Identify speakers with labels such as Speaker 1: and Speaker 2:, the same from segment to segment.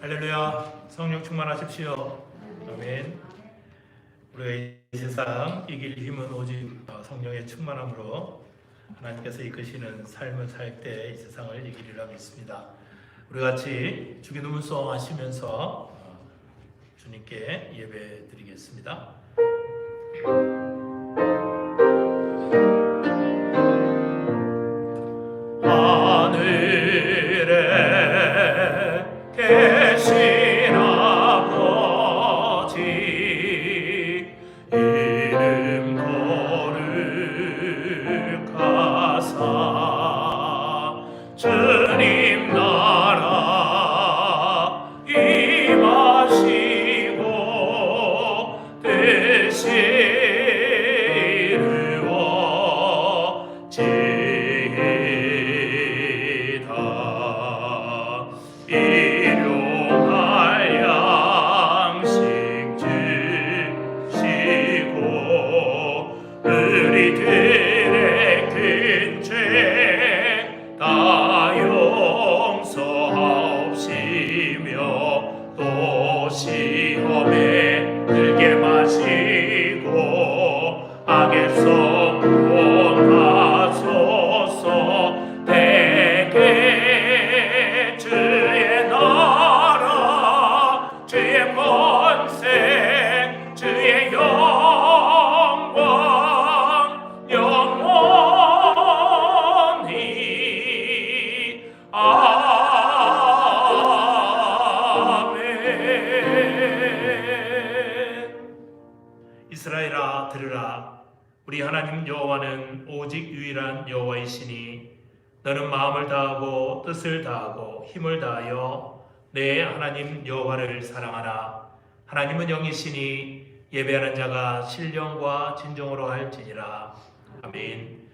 Speaker 1: 할렐루야. 성령 충만하십시오. 아멘. 우리가 이 세상 이길 힘은 오직 성령의 충만함으로 하나님께서 이끄시는 삶을 살 때 이 세상을 이기리라 믿습니다. 우리 같이 주기도문송 하시면서 주님께 예배 드리겠습니다. 하늘에 계신 아버지 이름 거룩하사 주님 나라 임하시고 뜻이 이루어지이다. 일용할 양식 주시고 우리들의 큰 죄 다 용서하옵시며 또 시험에 들게 마시고 악에서 구원하소서. 대개 주의 나라 주의 권세 주의 영광 영원히 아멘. 이스라엘아 들으라. 우리 하나님 여호와는 오직 유일한 여호와이시니 너는 마음을 다하고 뜻을 다하고 힘을 다하여 내 하나님 여호와를 사랑하라. 하나님은 영이시니 예배하는 자가 신령과 진정으로 할지니라. 아멘.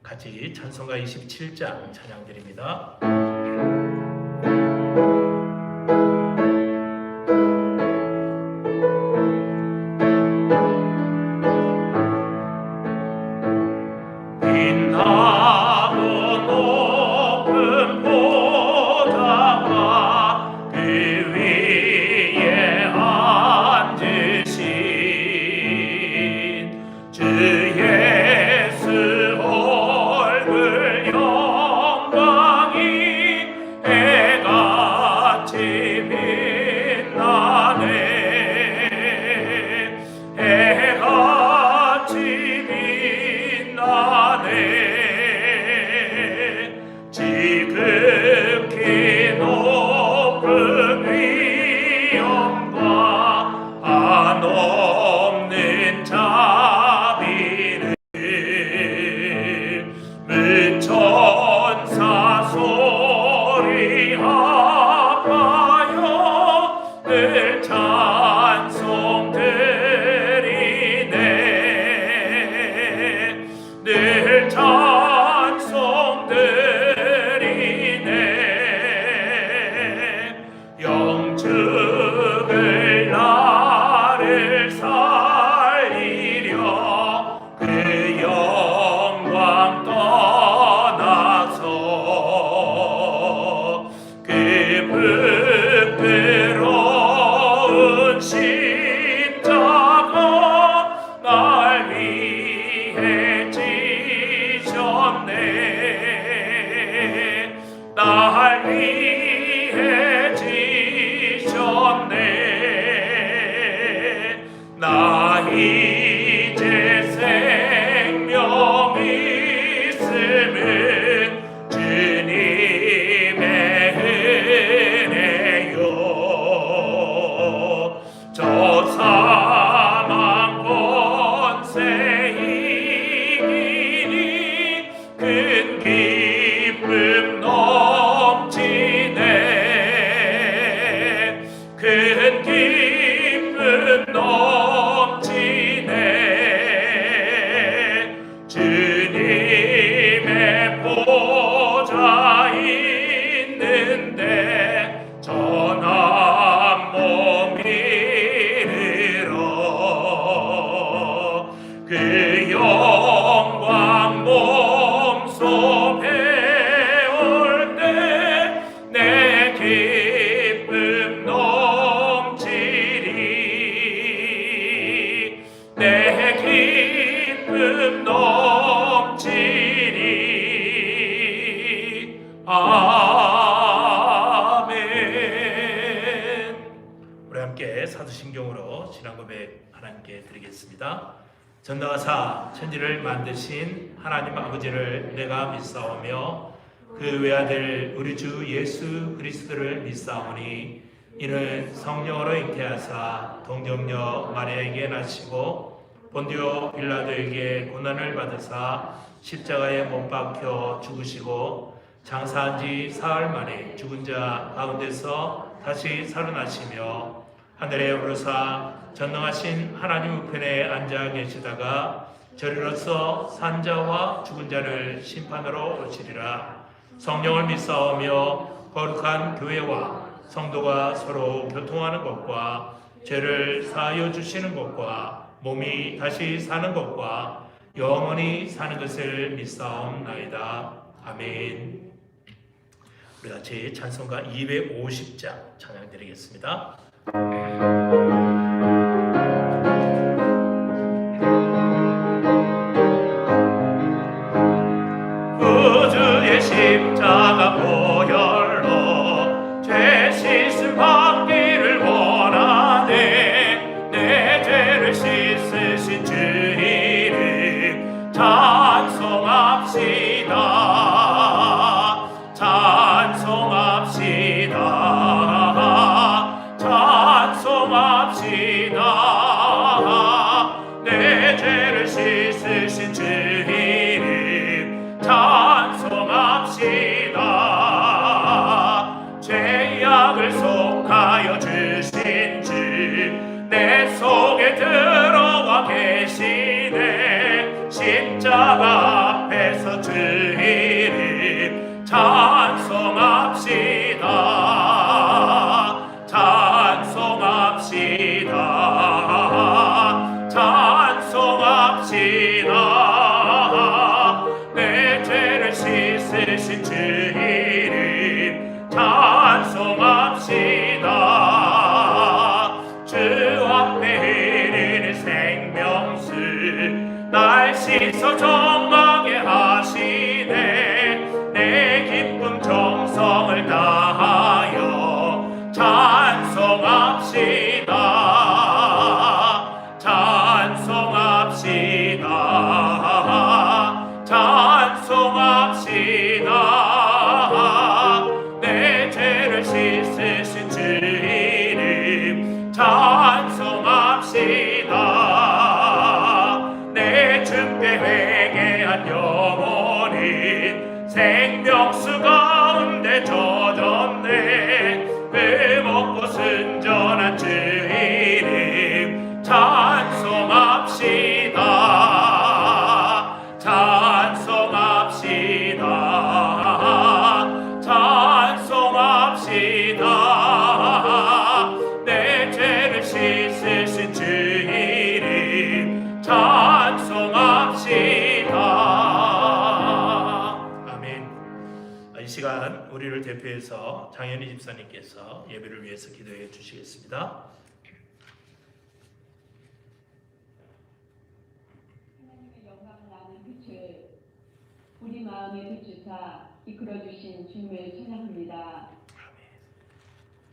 Speaker 1: 같이 찬송가 27장 찬양드립니다. 그 영광 몸소 배울 때 내 기쁨 넘치리 내 기쁨 넘치리 아멘. 우리 함께 사도신경으로 신앙 고백 하나님께 드리겠습니다. 전능하사 천지를 만드신 하나님 아버지를 내가 믿사오며 그 외아들 우리 주 예수 그리스도를 믿사오니 이는 성령으로 잉태하사 동정녀 마리아에게 나시고 본디오 빌라도에게 고난을 받으사 십자가에 못 박혀 죽으시고 장사한 지 사흘 만에 죽은 자 가운데서 다시 살아나시며 하늘에 오르사 전능하신 하나님 우편에 앉아 계시다가 저리로서 산자와 죽은 자를 심판으로 오시리라. 성령을 믿사오며 거룩한 교회와 성도가 서로 교통하는 것과 죄를 사하여 주시는 것과 몸이 다시 사는 것과 영원히 사는 것을 믿사옵나이다. 아멘. 우리 같이 찬송가 250장 찬양 드리겠습니다. 구주의 십자가 보혈로 죄 씻음 받기를 원하네. 내 죄를 씻으신 주 이름 찬송합시다. 찬송합시다. 찬송합시다. 내 죄를 씻으신 주 이름 찬송합시다. 죄악을 속하여 주신 주 내 속에 들어와 계시네. 십자가 앞에서 주 이름 찬송합시다. 찬송합시다. 찬송합시다. 내 죄를 씻으신 주 이름 찬송합시다. 주 앞에 흐르는 생명수 날 씻어 정하게 하시네. 내 기쁨 정성을 다하여 찬송합시다. 찬송합시다. 찬송합시다. 내 죄를 씻으신 주 이름 찬송합시다. 내 주께 회개한 영혼이 생명수 가운데 젖었네. 그 먹고 순전한 주 이름 찬송합시다. 찬송합시다. 찬송합시다. 내 죄를 씻으신 주 이름 찬송합시다. 아멘. 이 시간 우리를 대표해서 장현희 집사님께서 예배를 위해서 기도해 주시겠습니다.
Speaker 2: 하나님의 영광을 아는 빛을 우리 마음에 비추사 이끌어주신 주님을 찬양합니다.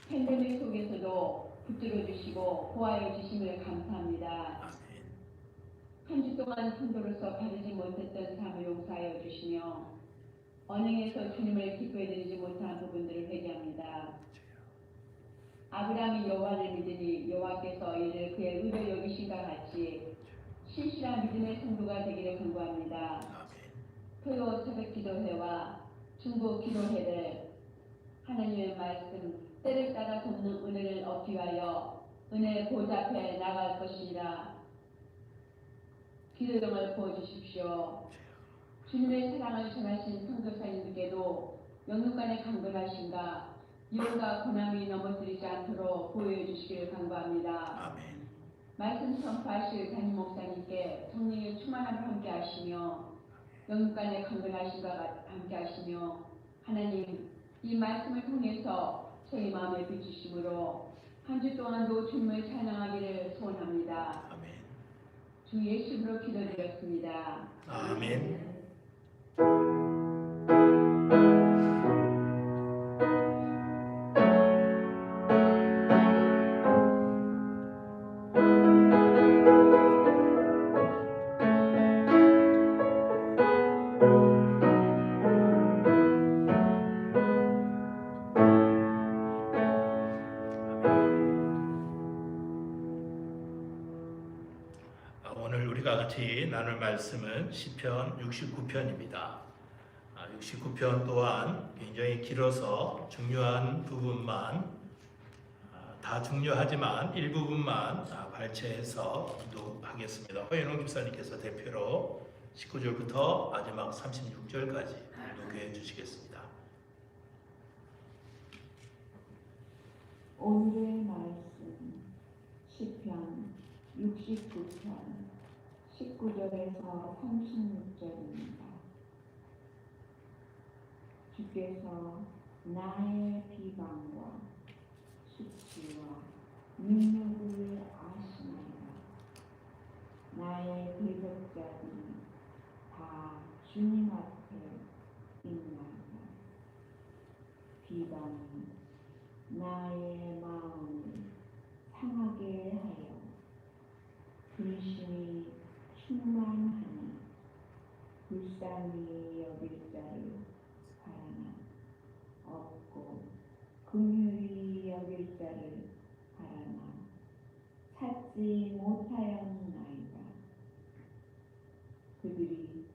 Speaker 2: 팬데믹 속에서도 붙들어주시고 보호하여 주심을 감사합니다. 한 주 동안 성도로서 바르지 못했던 삶을 용서하여 주시며 언행에서 주님을 기뻐해드리지 못한 부분들을 회개합니다. 아브라함이 여호와를 믿으니 여호와께서 이를 그의 의로 여기신과 같이 신실한 믿음의 성도가 되기를 간구합니다. 토요 새벽 기도회와 중보 기도회를 하나님의 말씀 때를 따라 돕는 은혜를 얻기 위하여 은혜 보좌 앞에 나갈 것이니라. 기도령을 부어주십시오. 주님의 사랑을 전하신 선교사님들께도 영육간의 강건하신가 유혹과 고난이 넘어뜨리지 않도록 보호해 주시기를 간구합니다.
Speaker 1: 아멘.
Speaker 2: 말씀 선포하실 담임 목사님께 성령의 충만함을 함께 하시며 영육간의 강건하심과 함께 하시며 하나님 이 말씀을 통해서 저희 마음에 비추심으로 한 주 동안도 주님을 찬양하기를 소원합니다.
Speaker 1: 아멘.
Speaker 2: 주 예수로 기도드렸습니다.
Speaker 1: 아멘. 오늘 우리가 같이 나눌 말씀은 시편 69편입니다. 69편 또한 굉장히 길어서 중요한 부분만 다 중요하지만 일부분만 발췌해서 기도하겠습니다. 허연홍 집사님께서 대표로 19절부터 마지막 36절까지 기도해 주시겠습니다.
Speaker 2: 오늘의 말씀 시편 69편 19절에서 36절입니다. 주께서 나의 비방과 수치와 능력을 아시나이다. 나의 대적자들이 다 주님 앞에 있나이다. 비방이 나의 마음을 상하게 하여 근심이 충만하니 불쌍히 여길 자를 바라나 없고 긍휼히 여길 자를 바라나 찾지 못하였나이다. 그들이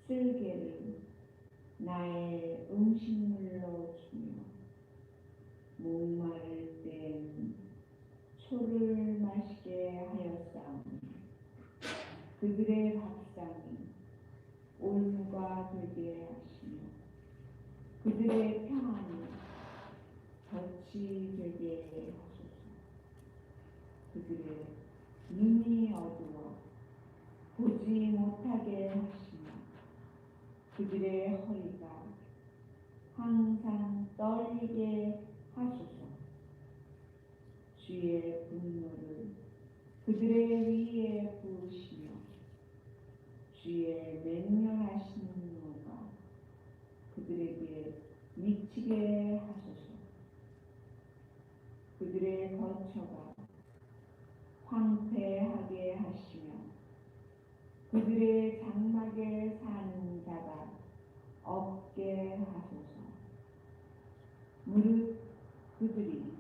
Speaker 2: 쓸개를 나의 음식물로 주며 목마를 땐 초를 마시게 하였사오니 그들의 밥상이 올무가 되게 하시며 그들의 평안이 덫이 되게 하소서. 그들의 눈이 어두워 보지 못하게 하시며 그들의 허리가 항상 떨리게 하소서. 주의 분노를 그들의 위에 부으시며 주의 맹렬하신 노가 그들에게 미치게 하소서. 그들의 거처가 황폐하게 하시며 그들의 장막에 사는 자가 없게 하소서. 무릇 그들이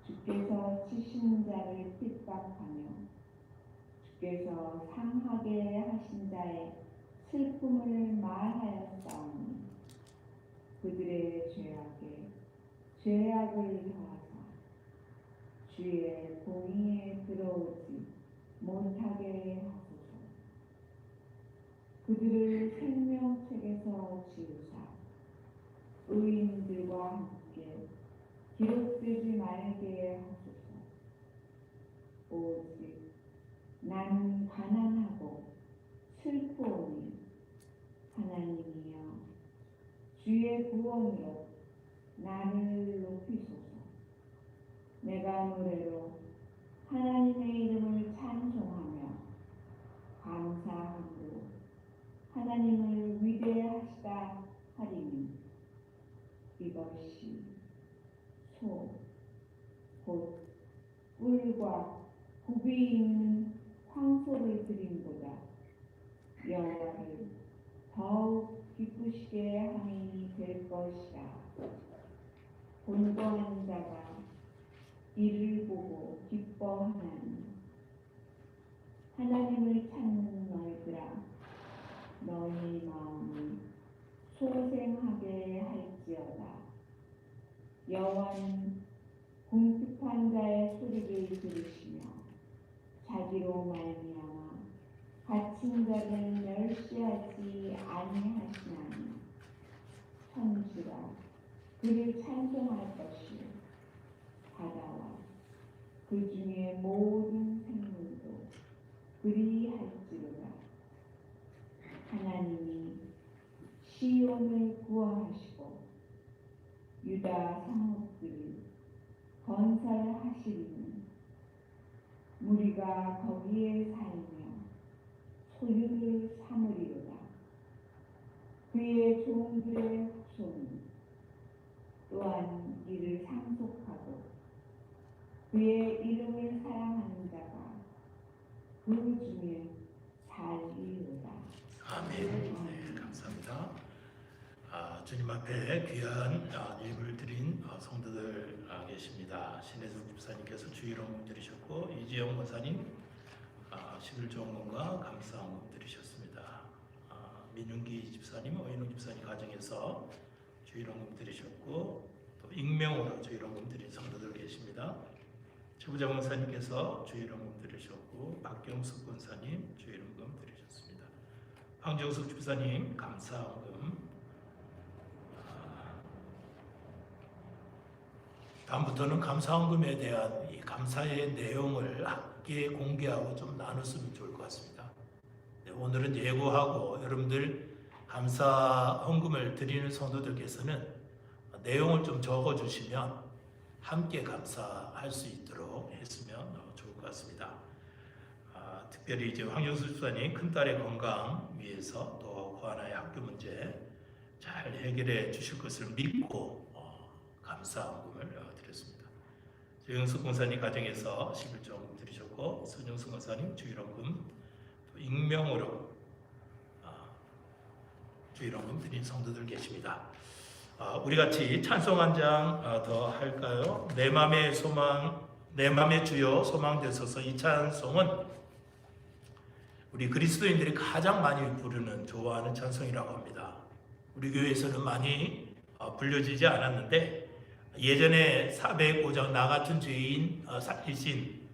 Speaker 2: 주께서 치신 자를 핍박하며 주께서 상하게 하신 자의 슬픔을 말하였사오니 그들의 죄악에 죄악을 더하사 주의 공의에 들어오지 못하게 하소서. 그들을 생명책에서 지우사 의인들과 함께 기록되지 말게 하소서. 오직 나는 가난하고 슬프오니 하나님이여 주의 구원으로 나를 높이소서. 내가 노래로 하나님의 이름을 찬송하며 감사함으로 하나님을 위대하시다 하리니 이것이 곧 꿀과 굽이 있는 황소를 드림보다 여호와를 더욱 기쁘시게 함이 될 것이라. 곤고한 자가 이를 보고 기뻐하나니 하나님을 찾는 너희들아 너희 마음이 소생하게 할지어다. 여호와는 궁핍한 자의 소리를 들으시며 자기로 말미암아 갇힌 자를 멸시하지 아니하시나니 천지가 그를 찬송할 것이요 바다와
Speaker 3: 그 중에 모든 생물도 그리할지로다. 하나님이 시온을 구원하시고 유다 성읍들을 건설하시리니 무리가 거기에 살며 소유를 삼으리로다. 그의 종들의 후손은 또한 이를 상속하고 그의 이름을 사랑하는 자가 그 중에 살리로다.
Speaker 1: 아멘. 네, 감사합니다. 주님 앞에 귀한 예물을 드린 성도들 계십니다. 신혜성 집사님께서 주일원금 드리셨고 이지영 권사님 11조원금과 감사원금 드리셨습니다. 민윤기 집사님, 어인웅 집사님 가정에서 주일원금 드리셨고 또 익명으로 주일원금 드린 성도들 계십니다. 최부자 권사님께서 주일원금 드리셨고 박경숙 권사님 주일원금 드리셨습니다. 황정숙 집사님 감사원금. 다음부터는 감사원금에 대한 이 감사의 내용을 함께 공개하고 좀 나눴으면 좋을 것 같습니다. 네, 오늘은 예고하고 여러분들 감사헌금을 드리는 성도들께서는 내용을 좀 적어주시면 함께 감사할 수 있도록 했으면 좋을 것 같습니다. 특별히 이제 황정수 집사님 큰딸의 건강 위해서 또 고아나의 학교 문제 잘 해결해 주실 것을 믿고 감사헌금을 드렸습니다. 조영숙 권사님 가정에서 11조원금 드리셨고 손영숙 권사님 주일원금 또 익명으로 주일원금 드린 성도들 계십니다. 우리 같이 찬송 한 장 더 할까요? 내 맘의 소망, 내 맘의 주여 소망 되소서. 이 찬송은 우리 그리스도인들이 가장 많이 부르는 좋아하는 찬송이라고 합니다. 우리 교회에서는 많이 불려지지 않았는데 예전에 405장 나 같은 죄인 살리신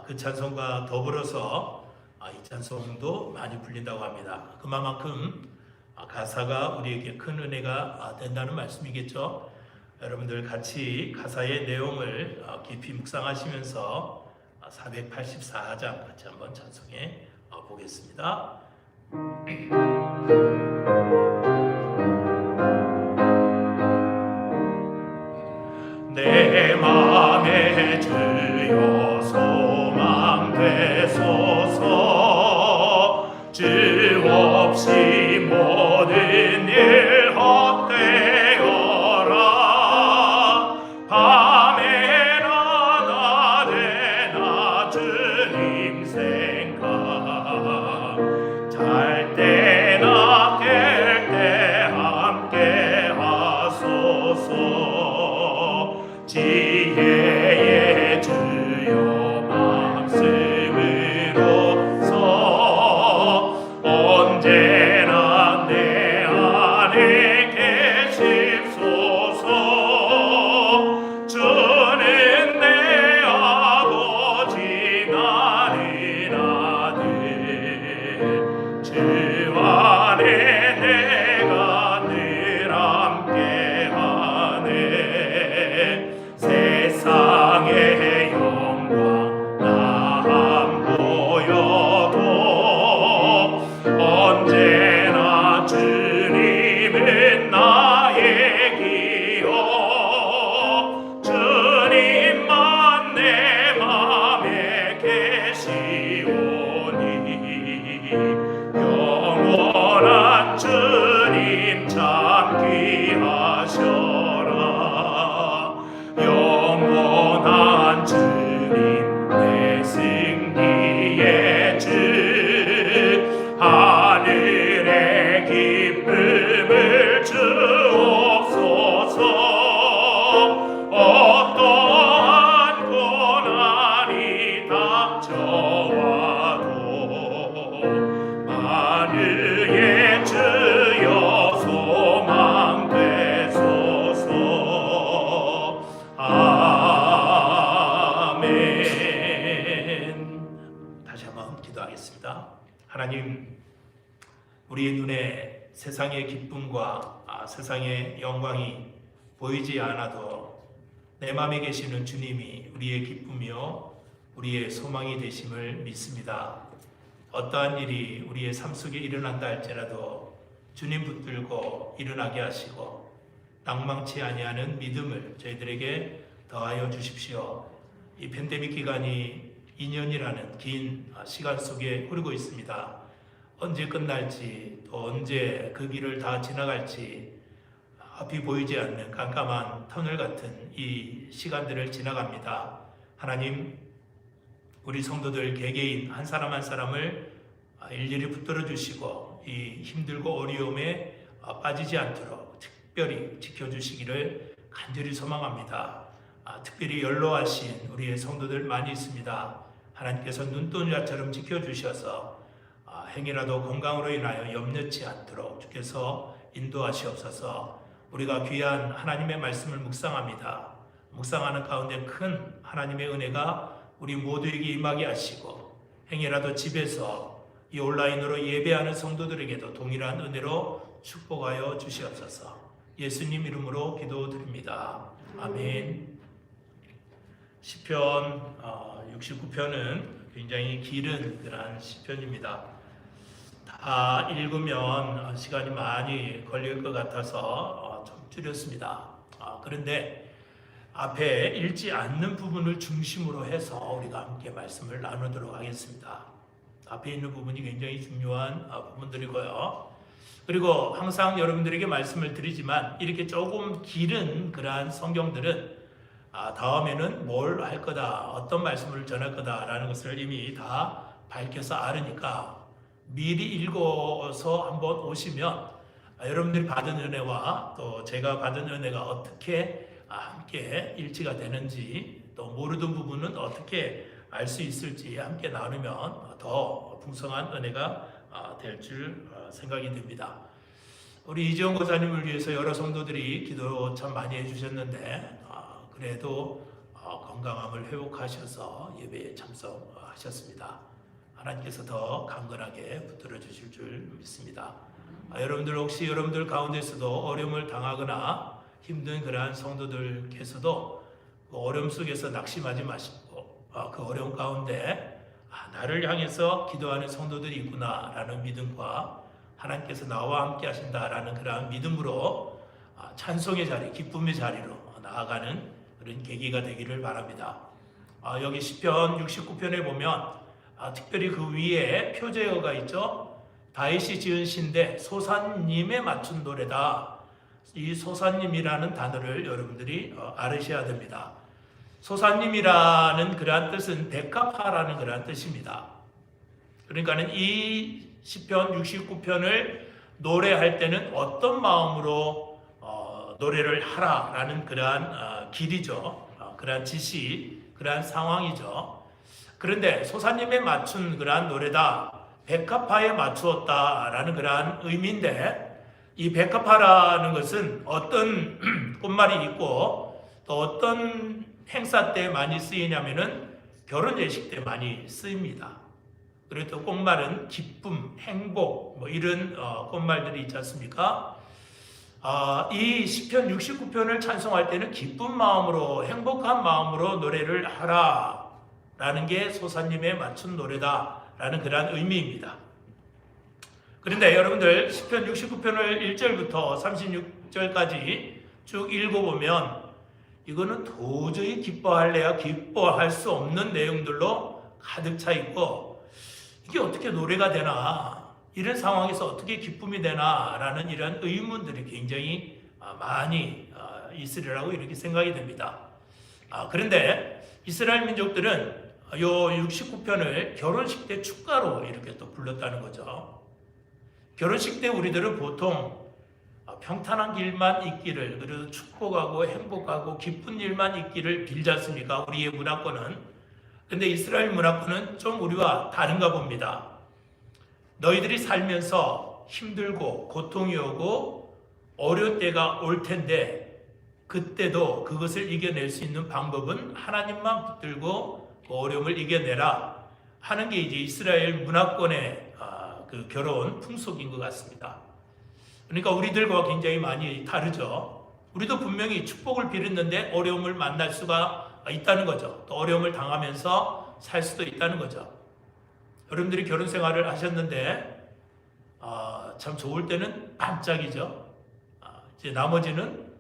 Speaker 1: 그 찬송과 더불어서 이 찬송도 많이 불린다고 합니다. 그만큼 가사가 우리에게 큰 은혜가 된다는 말씀이겠죠. 여러분들 같이 가사의 내용을 깊이 묵상하시면서 484장 같이 한번 찬송해 보겠습니다. 내 맘에 주여 소망 되소서. 주 없이 모든 일 헛되어라. 밤에나 낮에나 주님 생각 잘 때나 깰 때 함께 하소서. 지혜의 주여 말씀으로서 언제나 내 안에 계십소서. 주는 내 아버지 나는 아들. 주 안에 내가 늘 함께하네. 세상의 영광 나 안 보여도 언제나 주님은 나의 기억. 주님만 내 맘에 계시오니 영원한 주님 참 귀하셔라. 영원한 주님 내 승리의 주. 하늘의 기쁨을 주옵소서. 어떠한 고난이 닥쳐와도 만유의 주여 소망 되소서. 아멘. 다시 한번 기도하겠습니다. 하나님, 우리의 눈에 세상의 기쁨과 세상의 영광이 보이지 않아도 내 마음에 계시는 주님이 우리의 기쁨이요 우리의 소망이 되심을 믿습니다. 어떠한 일이 우리의 삶 속에 일어난다 할지라도 주님 붙들고 일어나게 하시고 낭망치 아니하는 믿음을 저희들에게 더하여 주십시오. 이 팬데믹 기간이 2년이라는 긴 시간 속에 흐르고 있습니다. 언제 끝날지 또 언제 그 길을 다 지나갈지 앞이 보이지 않는 깜깜한 터널 같은 이 시간들을 지나갑니다. 하나님, 우리 성도들 개개인 한 사람 한 사람을 일일이 붙들어 주시고 이 힘들고 어려움에 빠지지 않도록 특별히 지켜주시기를 간절히 소망합니다. 특별히 연로하신 우리의 성도들 많이 있습니다. 하나님께서 눈동자처럼 지켜주셔서 행여라도 건강으로 인하여 염려치 않도록 주께서 인도하시옵소서. 우리가 귀한 하나님의 말씀을 묵상합니다. 묵상하는 가운데 큰 하나님의 은혜가 우리 모두에게 임하게 하시고 행여라도 집에서 이 온라인으로 예배하는 성도들에게도 동일한 은혜로 축복하여 주시옵소서. 예수님 이름으로 기도드립니다. 아멘. 시편 69편은 굉장히 길은 그런 시편입니다. 다 읽으면 시간이 많이 걸릴 것 같아서 좀 줄였습니다. 그런데 앞에 읽지 않는 부분을 중심으로 해서 우리가 함께 말씀을 나누도록 하겠습니다. 앞에 있는 부분이 굉장히 중요한 부분들이고요. 그리고 항상 여러분들에게 말씀을 드리지만 이렇게 조금 길은 그러한 성경들은 다음에는 뭘 할 거다, 어떤 말씀을 전할 거다라는 것을 이미 다 밝혀서 알으니까 미리 읽어서 한번 오시면 여러분들이 받은 은혜와 또 제가 받은 은혜가 어떻게 함께 일치가 되는지 또 모르던 부분은 어떻게 알 수 있을지 함께 나누면 더 풍성한 은혜가 될 줄 생각이 됩니다. 우리 이재용 권사님을 위해서 여러 성도들이 기도 참 많이 해주셨는데 그래도 건강함을 회복하셔서 예배에 참석하셨습니다. 하나님께서 더 강건하게 붙들어 주실 줄 믿습니다. 여러분들 혹시 여러분들 가운데서도 어려움을 당하거나 힘든 그러한 성도들께서도 그 어려움 속에서 낙심하지 마시고 그 어려움 가운데 나를 향해서 기도하는 성도들이 있구나라는 믿음과 하나님께서 나와 함께 하신다라는 그러한 믿음으로 찬송의 자리, 기쁨의 자리로 나아가는 그런 계기가 되기를 바랍니다. 여기 시편 69편에 보면 특별히 그 위에 표제어가 있죠. 다윗이 지은 시인데 소사님에 맞춘 노래다. 이 소사님이라는 단어를 여러분들이 알으셔야 됩니다. 소사님이라는 그러한 뜻은 백합화라는 그러한 뜻입니다. 그러니까는 이 시편 69편을 노래할 때는 어떤 마음으로 노래를 하라라는 그러한 길이죠. 그러한 지시, 그러한 상황이죠. 그런데 소사님에 맞춘 그러한 노래다, 백합화에 맞추었다라는 그러한 의미인데 이 백합화라는 것은 어떤 꽃말이 있고 또 어떤 행사 때 많이 쓰이냐면은 결혼 예식 때 많이 쓰입니다. 그리고 또 꽃말은 기쁨, 행복 뭐 이런 꽃말들이 있지 않습니까? 이 시편 69편을 찬송할 때는 기쁜 마음으로 행복한 마음으로 노래를 하라 라는 게 소사님에 맞춘 노래다 라는 그러한 의미입니다. 그런데 여러분들 시편 69편을 1절부터 36절까지 쭉 읽어보면 이거는 도저히 기뻐할래야 기뻐할 수 없는 내용들로 가득 차 있고 이게 어떻게 노래가 되나, 이런 상황에서 어떻게 기쁨이 되나 라는 이런 의문들이 굉장히 많이 있으리라고 이렇게 생각이 됩니다. 그런데 이스라엘 민족들은 요 69편을 결혼식 때 축가로 이렇게 또 불렀다는 거죠. 결혼식 때 우리들은 보통 평탄한 길만 있기를, 그래도 축복하고 행복하고 기쁜 일만 있기를 빌지 않습니까? 우리의 문화권은. 근데 이스라엘 문화권은 좀 우리와 다른가 봅니다. 너희들이 살면서 힘들고 고통이 오고 어려울 때가 올 텐데 그때도 그것을 이겨낼 수 있는 방법은 하나님만 붙들고 그 어려움을 이겨내라 하는 게 이제 이스라엘 문화권의 그 결혼 풍속인 것 같습니다. 그러니까 우리들과 굉장히 많이 다르죠. 우리도 분명히 축복을 빌었는데 어려움을 만날 수가 있다는 거죠. 또 어려움을 당하면서 살 수도 있다는 거죠. 여러분들이 결혼 생활을 하셨는데 참 좋을 때는 반짝이죠. 이제 나머지는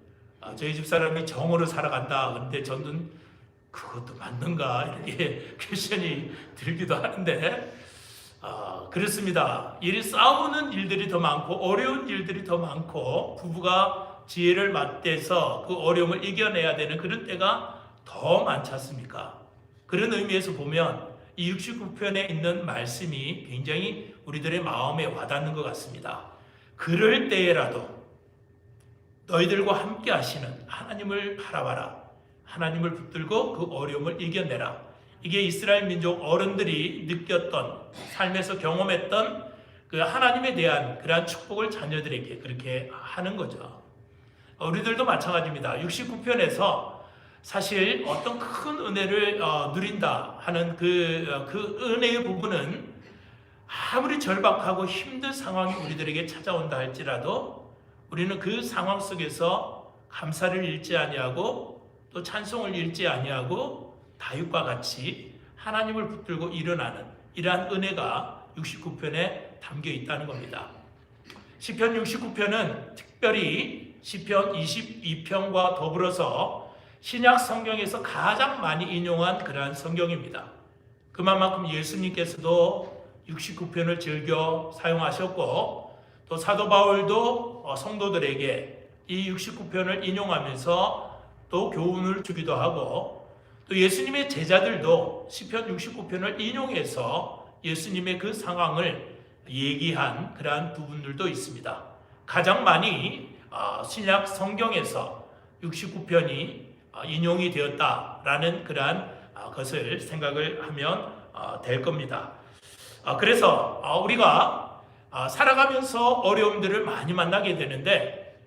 Speaker 1: 저희 집 사람이 정으로 살아간다. 그런데 저는 그것도 맞는가 이렇게 퀘션이 들기도 하는데 그렇습니다. 싸우는 일들이 더 많고 어려운 일들이 더 많고 부부가 지혜를 맞대서 그 어려움을 이겨내야 되는 그런 때가 더 많지 않습니까? 그런 의미에서 보면 이 69편에 있는 말씀이 굉장히 우리들의 마음에 와닿는 것 같습니다. 그럴 때에라도 너희들과 함께 하시는 하나님을 바라봐라. 하나님을 붙들고 그 어려움을 이겨내라. 이게 이스라엘 민족 어른들이 느꼈던, 삶에서 경험했던 그 하나님에 대한 그러한 축복을 자녀들에게 그렇게 하는 거죠. 우리들도 마찬가지입니다. 69편에서 사실 어떤 큰 은혜를 누린다 하는 그 은혜의 부분은 아무리 절박하고 힘든 상황이 우리들에게 찾아온다 할지라도 우리는 그 상황 속에서 감사를 잃지 아니하고 또 찬송을 잃지 아니하고 다윗과 같이 하나님을 붙들고 일어나는 이러한 은혜가 69편에 담겨 있다는 겁니다. 시편 69편은 특별히 시편 22편과 더불어서 신약 성경에서 가장 많이 인용한 그러한 성경입니다. 그만큼 예수님께서도 69편을 즐겨 사용하셨고 또 사도 바울도 성도들에게 이 69편을 인용하면서 또 교훈을 주기도 하고 또 예수님의 제자들도 시편 69편을 인용해서 예수님의 그 상황을 얘기한 그러한 부분들도 있습니다. 가장 많이 신약 성경에서 69편이 인용이 되었다라는 그러한 것을 생각을 하면 될 겁니다. 그래서 우리가 살아가면서 어려움들을 많이 만나게 되는데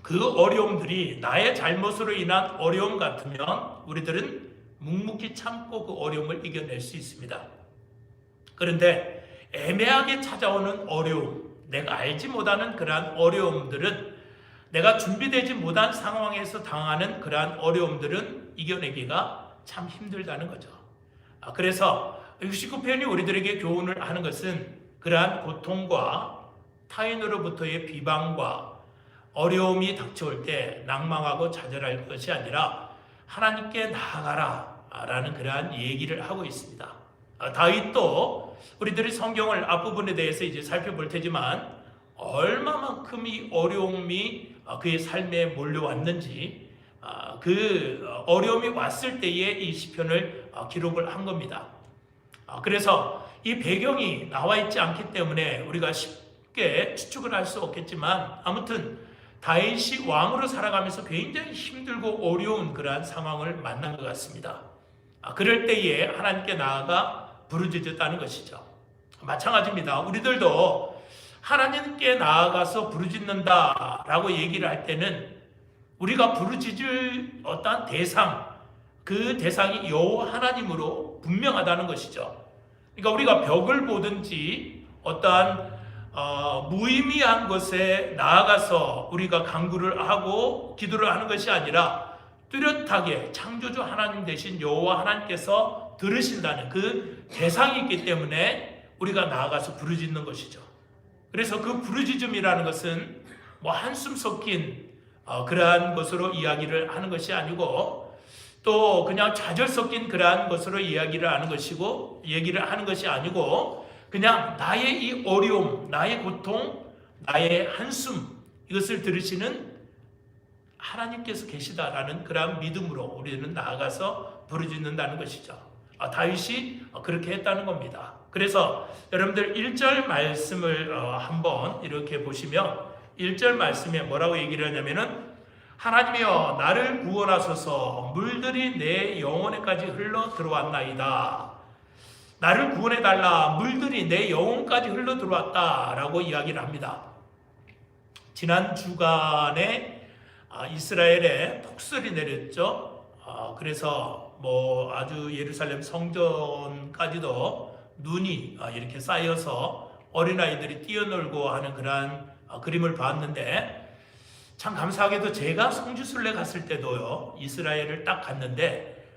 Speaker 1: 그 어려움들이 나의 잘못으로 인한 어려움 같으면 우리들은 묵묵히 참고 그 어려움을 이겨낼 수 있습니다. 그런데 애매하게 찾아오는 어려움, 내가 알지 못하는 그러한 어려움들은 내가 준비되지 못한 상황에서 당하는 그러한 어려움들은 이겨내기가 참 힘들다는 거죠. 그래서 69편이 우리들에게 교훈을 하는 것은 그러한 고통과 타인으로부터의 비방과 어려움이 닥쳐올 때 낭망하고 좌절할 것이 아니라 하나님께 나아가라 라는 그러한 얘기를 하고 있습니다. 다윗도 우리들이 성경을 앞부분에 대해서 이제 살펴볼 테지만 얼마만큼 이 어려움이 그의 삶에 몰려왔는지 그 어려움이 왔을 때에 이 시편을 기록을 한 겁니다. 그래서 이 배경이 나와 있지 않기 때문에 우리가 쉽게 추측을 할 수 없겠지만 아무튼 다윗이 왕으로 살아가면서 굉장히 힘들고 어려운 그러한 상황을 만난 것 같습니다. 그럴 때에 하나님께 나아가 부르짖었다는 것이죠. 마찬가지입니다. 우리들도 하나님께 나아가서 부르짖는다라고 얘기를 할 때는 우리가 부르짖을 어떠한 대상, 그 대상이 여호와 하나님으로 분명하다는 것이죠. 그러니까 우리가 벽을 보든지 어떠한 무의미한 것에 나아가서 우리가 간구를 하고 기도를 하는 것이 아니라 뚜렷하게 창조주 하나님 되신 여호와 하나님께서 들으신다는 그 대상이 있기 때문에 우리가 나아가서 부르짖는 것이죠. 그래서 그 부르짖음이라는 것은 뭐 한숨 섞인 그러한 것으로 이야기를 하는 것이 아니고 또 그냥 좌절 섞인 그러한 것으로 이야기를 하는 것이고 얘기를 하는 것이 아니고 그냥 나의 이 어려움, 나의 고통, 나의 한숨 이것을 들으시는 하나님께서 계시다라는 그러한 믿음으로 우리는 나아가서 부르짖는다는 것이죠. 다윗이 그렇게 했다는 겁니다. 그래서 여러분들 1절 말씀을 한번 이렇게 보시면 1절 말씀에 뭐라고 얘기를 하냐면은 하나님이여 나를 구원하소서 물들이 내 영혼에까지 흘러 들어왔나이다. 나를 구원해달라 물들이 내 영혼까지 흘러 들어왔다 라고 이야기를 합니다. 지난 주간에 이스라엘에 폭설이 내렸죠. 그래서 뭐 아주 예루살렘 성전까지도 눈이 이렇게 쌓여서 어린아이들이 뛰어놀고 하는 그러한 그림을 봤는데 참 감사하게도 제가 성지순례 갔을 때도요, 이스라엘을 딱 갔는데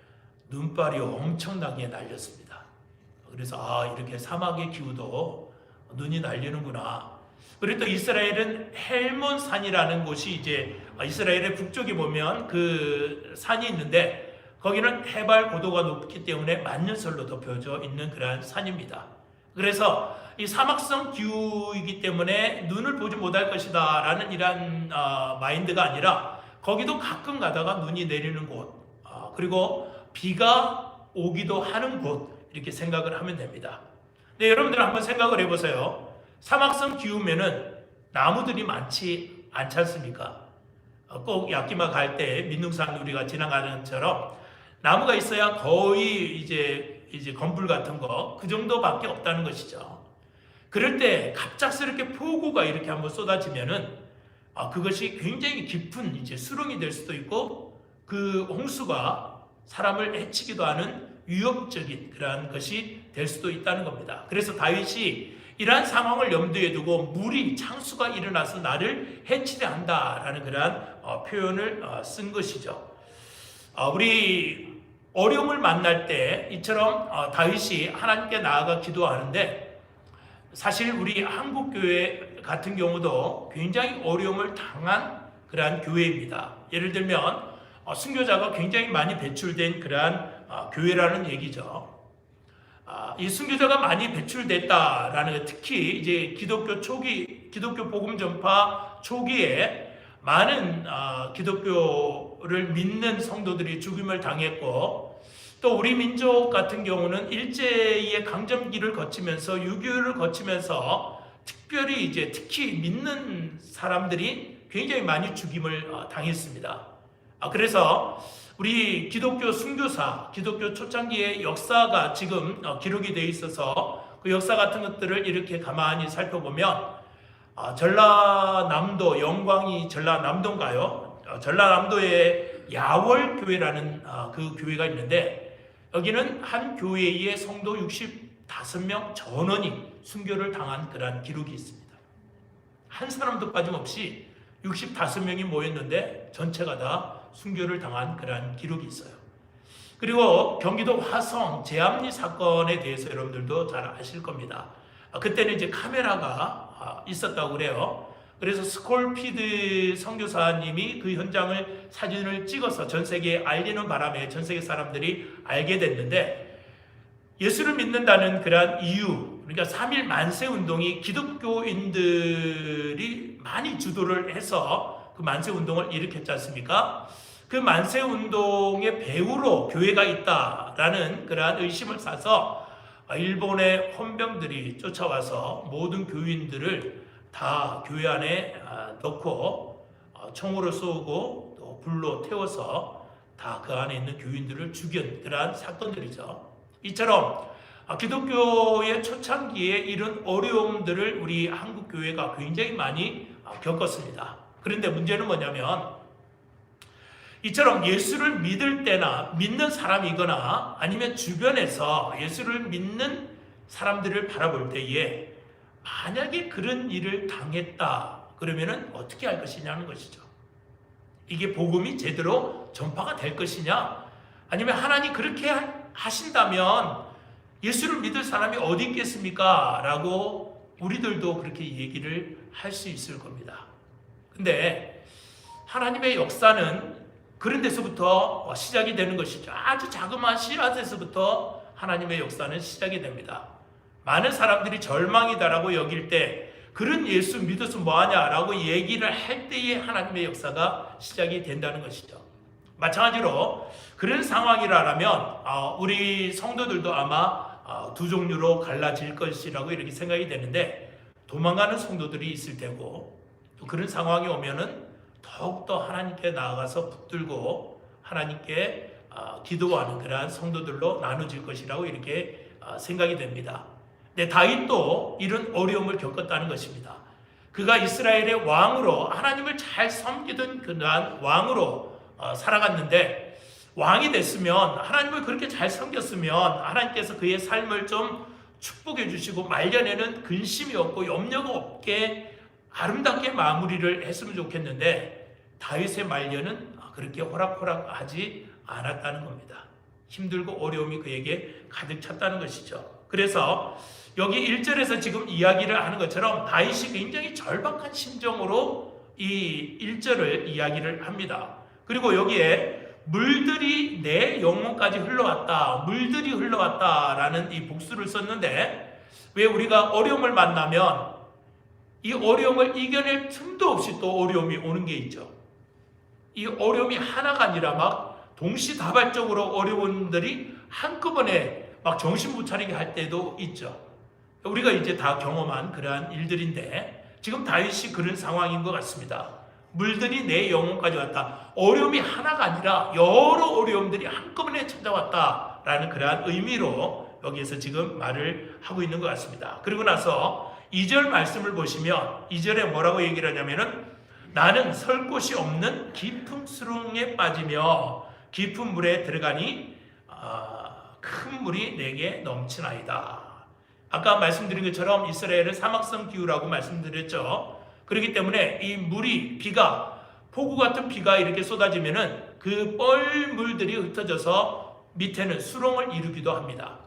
Speaker 1: 눈발이 엄청나게 날렸습니다. 그래서 이렇게 사막의 기후도 눈이 날리는구나. 그리고 또 이스라엘은 헬몬산이라는 곳이 이제 이스라엘의 북쪽에 보면 그 산이 있는데 거기는 해발 고도가 높기 때문에 만년설로 덮여져 있는 그러한 산입니다. 그래서 이 사막성 기후이기 때문에 눈을 보지 못할 것이다 라는 이런 마인드가 아니라 거기도 가끔 가다가 눈이 내리는 곳, 그리고 비가 오기도 하는 곳, 이렇게 생각을 하면 됩니다. 네, 여러분들 한번 생각을 해보세요. 사막성 기후면은 나무들이 많지 않지 않습니까? 꼭 야끼마 갈 때 민둥산 우리가 지나가는 것처럼 나무가 있어야 거의 이제 건불 같은 거 그 정도밖에 없다는 것이죠. 그럴 때 갑작스럽게 폭우가 이렇게 한번 쏟아지면은 그것이 굉장히 깊은 이제 수렁이 될 수도 있고 그 홍수가 사람을 해치기도 하는 위협적인 그러한 것이 될 수도 있다는 겁니다. 그래서 다윗이 이러한 상황을 염두에 두고 물이 창수가 일어나서 나를 해치려 한다라는 그러한 표현을 쓴 것이죠. 우리 어려움을 만날 때 이처럼 다윗이 하나님께 나아가 기도하는데 사실 우리 한국교회 같은 경우도 굉장히 어려움을 당한 그러한 교회입니다. 예를 들면 순교자가 굉장히 많이 배출된 그러한 교회라는 얘기죠. 이 순교자가 많이 배출됐다라는 것, 특히 이제 기독교 복음 전파 초기에 많은 기독교를 믿는 성도들이 죽임을 당했고, 또 우리 민족 같은 경우는 일제의 강점기를 거치면서 6.25를 거치면서 특히 믿는 사람들이 굉장히 많이 죽임을 당했습니다. 그래서 우리 기독교 순교사, 기독교 초창기의 역사가 지금 기록이 되어 있어서 그 역사 같은 것들을 이렇게 가만히 살펴보면 전라남도, 영광이 전라남도인가요? 전라남도에 야월교회라는 그 교회가 있는데 여기는 한 교회의 성도 65명 전원이 순교를 당한 그런 기록이 있습니다. 한 사람도 빠짐없이 65명이 모였는데 전체가 다 순교를 당한 그러한 기록이 있어요. 그리고 경기도 화성 제암리 사건에 대해서 여러분들도 잘 아실 겁니다. 그때는 이제 카메라가 있었다고 그래요. 그래서 스콜피드 선교사님이 그 현장을 사진을 찍어서 전 세계에 알리는 바람에 전 세계 사람들이 알게 됐는데, 예수를 믿는다는 그러한 이유, 그러니까 3.1 만세 운동이 기독교인들이 많이 주도를 해서 그 만세 운동을 일으켰지 않습니까? 그 만세 운동의 배후로 교회가 있다라는 그러한 의심을 사서 일본의 헌병들이 쫓아와서 모든 교인들을 다 교회 안에 넣고 총으로 쏘고 또 불로 태워서 다 그 안에 있는 교인들을 죽인 그러한 사건들이죠. 이처럼 기독교의 초창기에 이런 어려움들을 우리 한국 교회가 굉장히 많이 겪었습니다. 그런데 문제는 뭐냐면, 이처럼 예수를 믿을 때나 믿는 사람이거나 아니면 주변에서 예수를 믿는 사람들을 바라볼 때에 만약에 그런 일을 당했다 그러면은 어떻게 할 것이냐는 것이죠. 이게 복음이 제대로 전파가 될 것이냐, 아니면 하나님 그렇게 하신다면 예수를 믿을 사람이 어디 있겠습니까? 라고 우리들도 그렇게 얘기를 할 수 있을 겁니다. 근데 하나님의 역사는 그런 데서부터 시작이 되는 것이죠. 아주 자그마한 씨앗에서부터 하나님의 역사는 시작이 됩니다. 많은 사람들이 절망이다라고 여길 때 그런 예수 믿어서 뭐하냐라고 얘기를 할 때에 하나님의 역사가 시작이 된다는 것이죠. 마찬가지로 그런 상황이라면 우리 성도들도 아마 두 종류로 갈라질 것이라고 이렇게 생각이 되는데, 도망가는 성도들이 있을 테고, 또 그런 상황이 오면은 더욱더 하나님께 나아가서 붙들고 하나님께 기도하는 그러한 성도들로 나눠질 것이라고 이렇게 생각이 됩니다. 근데 다윗도 이런 어려움을 겪었다는 것입니다. 그가 이스라엘의 왕으로, 하나님을 잘 섬기던 그러한 왕으로 살아갔는데, 왕이 됐으면, 하나님을 그렇게 잘 섬겼으면 하나님께서 그의 삶을 좀 축복해 주시고 말년에는 근심이 없고 염려가 없게 아름답게 마무리를 했으면 좋겠는데, 다윗의 말년은 그렇게 호락호락하지 않았다는 겁니다. 힘들고 어려움이 그에게 가득 찼다는 것이죠. 그래서 여기 1절에서 지금 이야기를 하는 것처럼 다윗이 굉장히 절박한 심정으로 이 1절을 이야기를 합니다. 그리고 여기에 물들이 내 영혼까지 흘러왔다, 물들이 흘러왔다라는 이 복수를 썼는데, 왜 우리가 어려움을 만나면 이 어려움을 이겨낼 틈도 없이 또 어려움이 오는 게 있죠. 이 어려움이 하나가 아니라 막 동시다발적으로 어려움들이 한꺼번에 막 정신 못 차리게 할 때도 있죠. 우리가 이제 다 경험한 그러한 일들인데, 지금 다윗이 그런 상황인 것 같습니다. 물들이 내 영혼까지 왔다. 어려움이 하나가 아니라 여러 어려움들이 한꺼번에 찾아왔다라는 그러한 의미로 여기에서 지금 말을 하고 있는 것 같습니다. 그리고 나서 2절 말씀을 보시면 2절에 뭐라고 얘기를 하냐면은, 나는 설 곳이 없는 깊은 수렁에 빠지며 깊은 물에 들어가니 큰 물이 내게 넘치나이다. 아까 말씀드린 것처럼 이스라엘은 사막성 기후라고 말씀드렸죠. 그렇기 때문에 이 물이, 비가, 폭우 같은 비가 이렇게 쏟아지면은 그 뻘물들이 흩어져서 밑에는 수렁을 이루기도 합니다.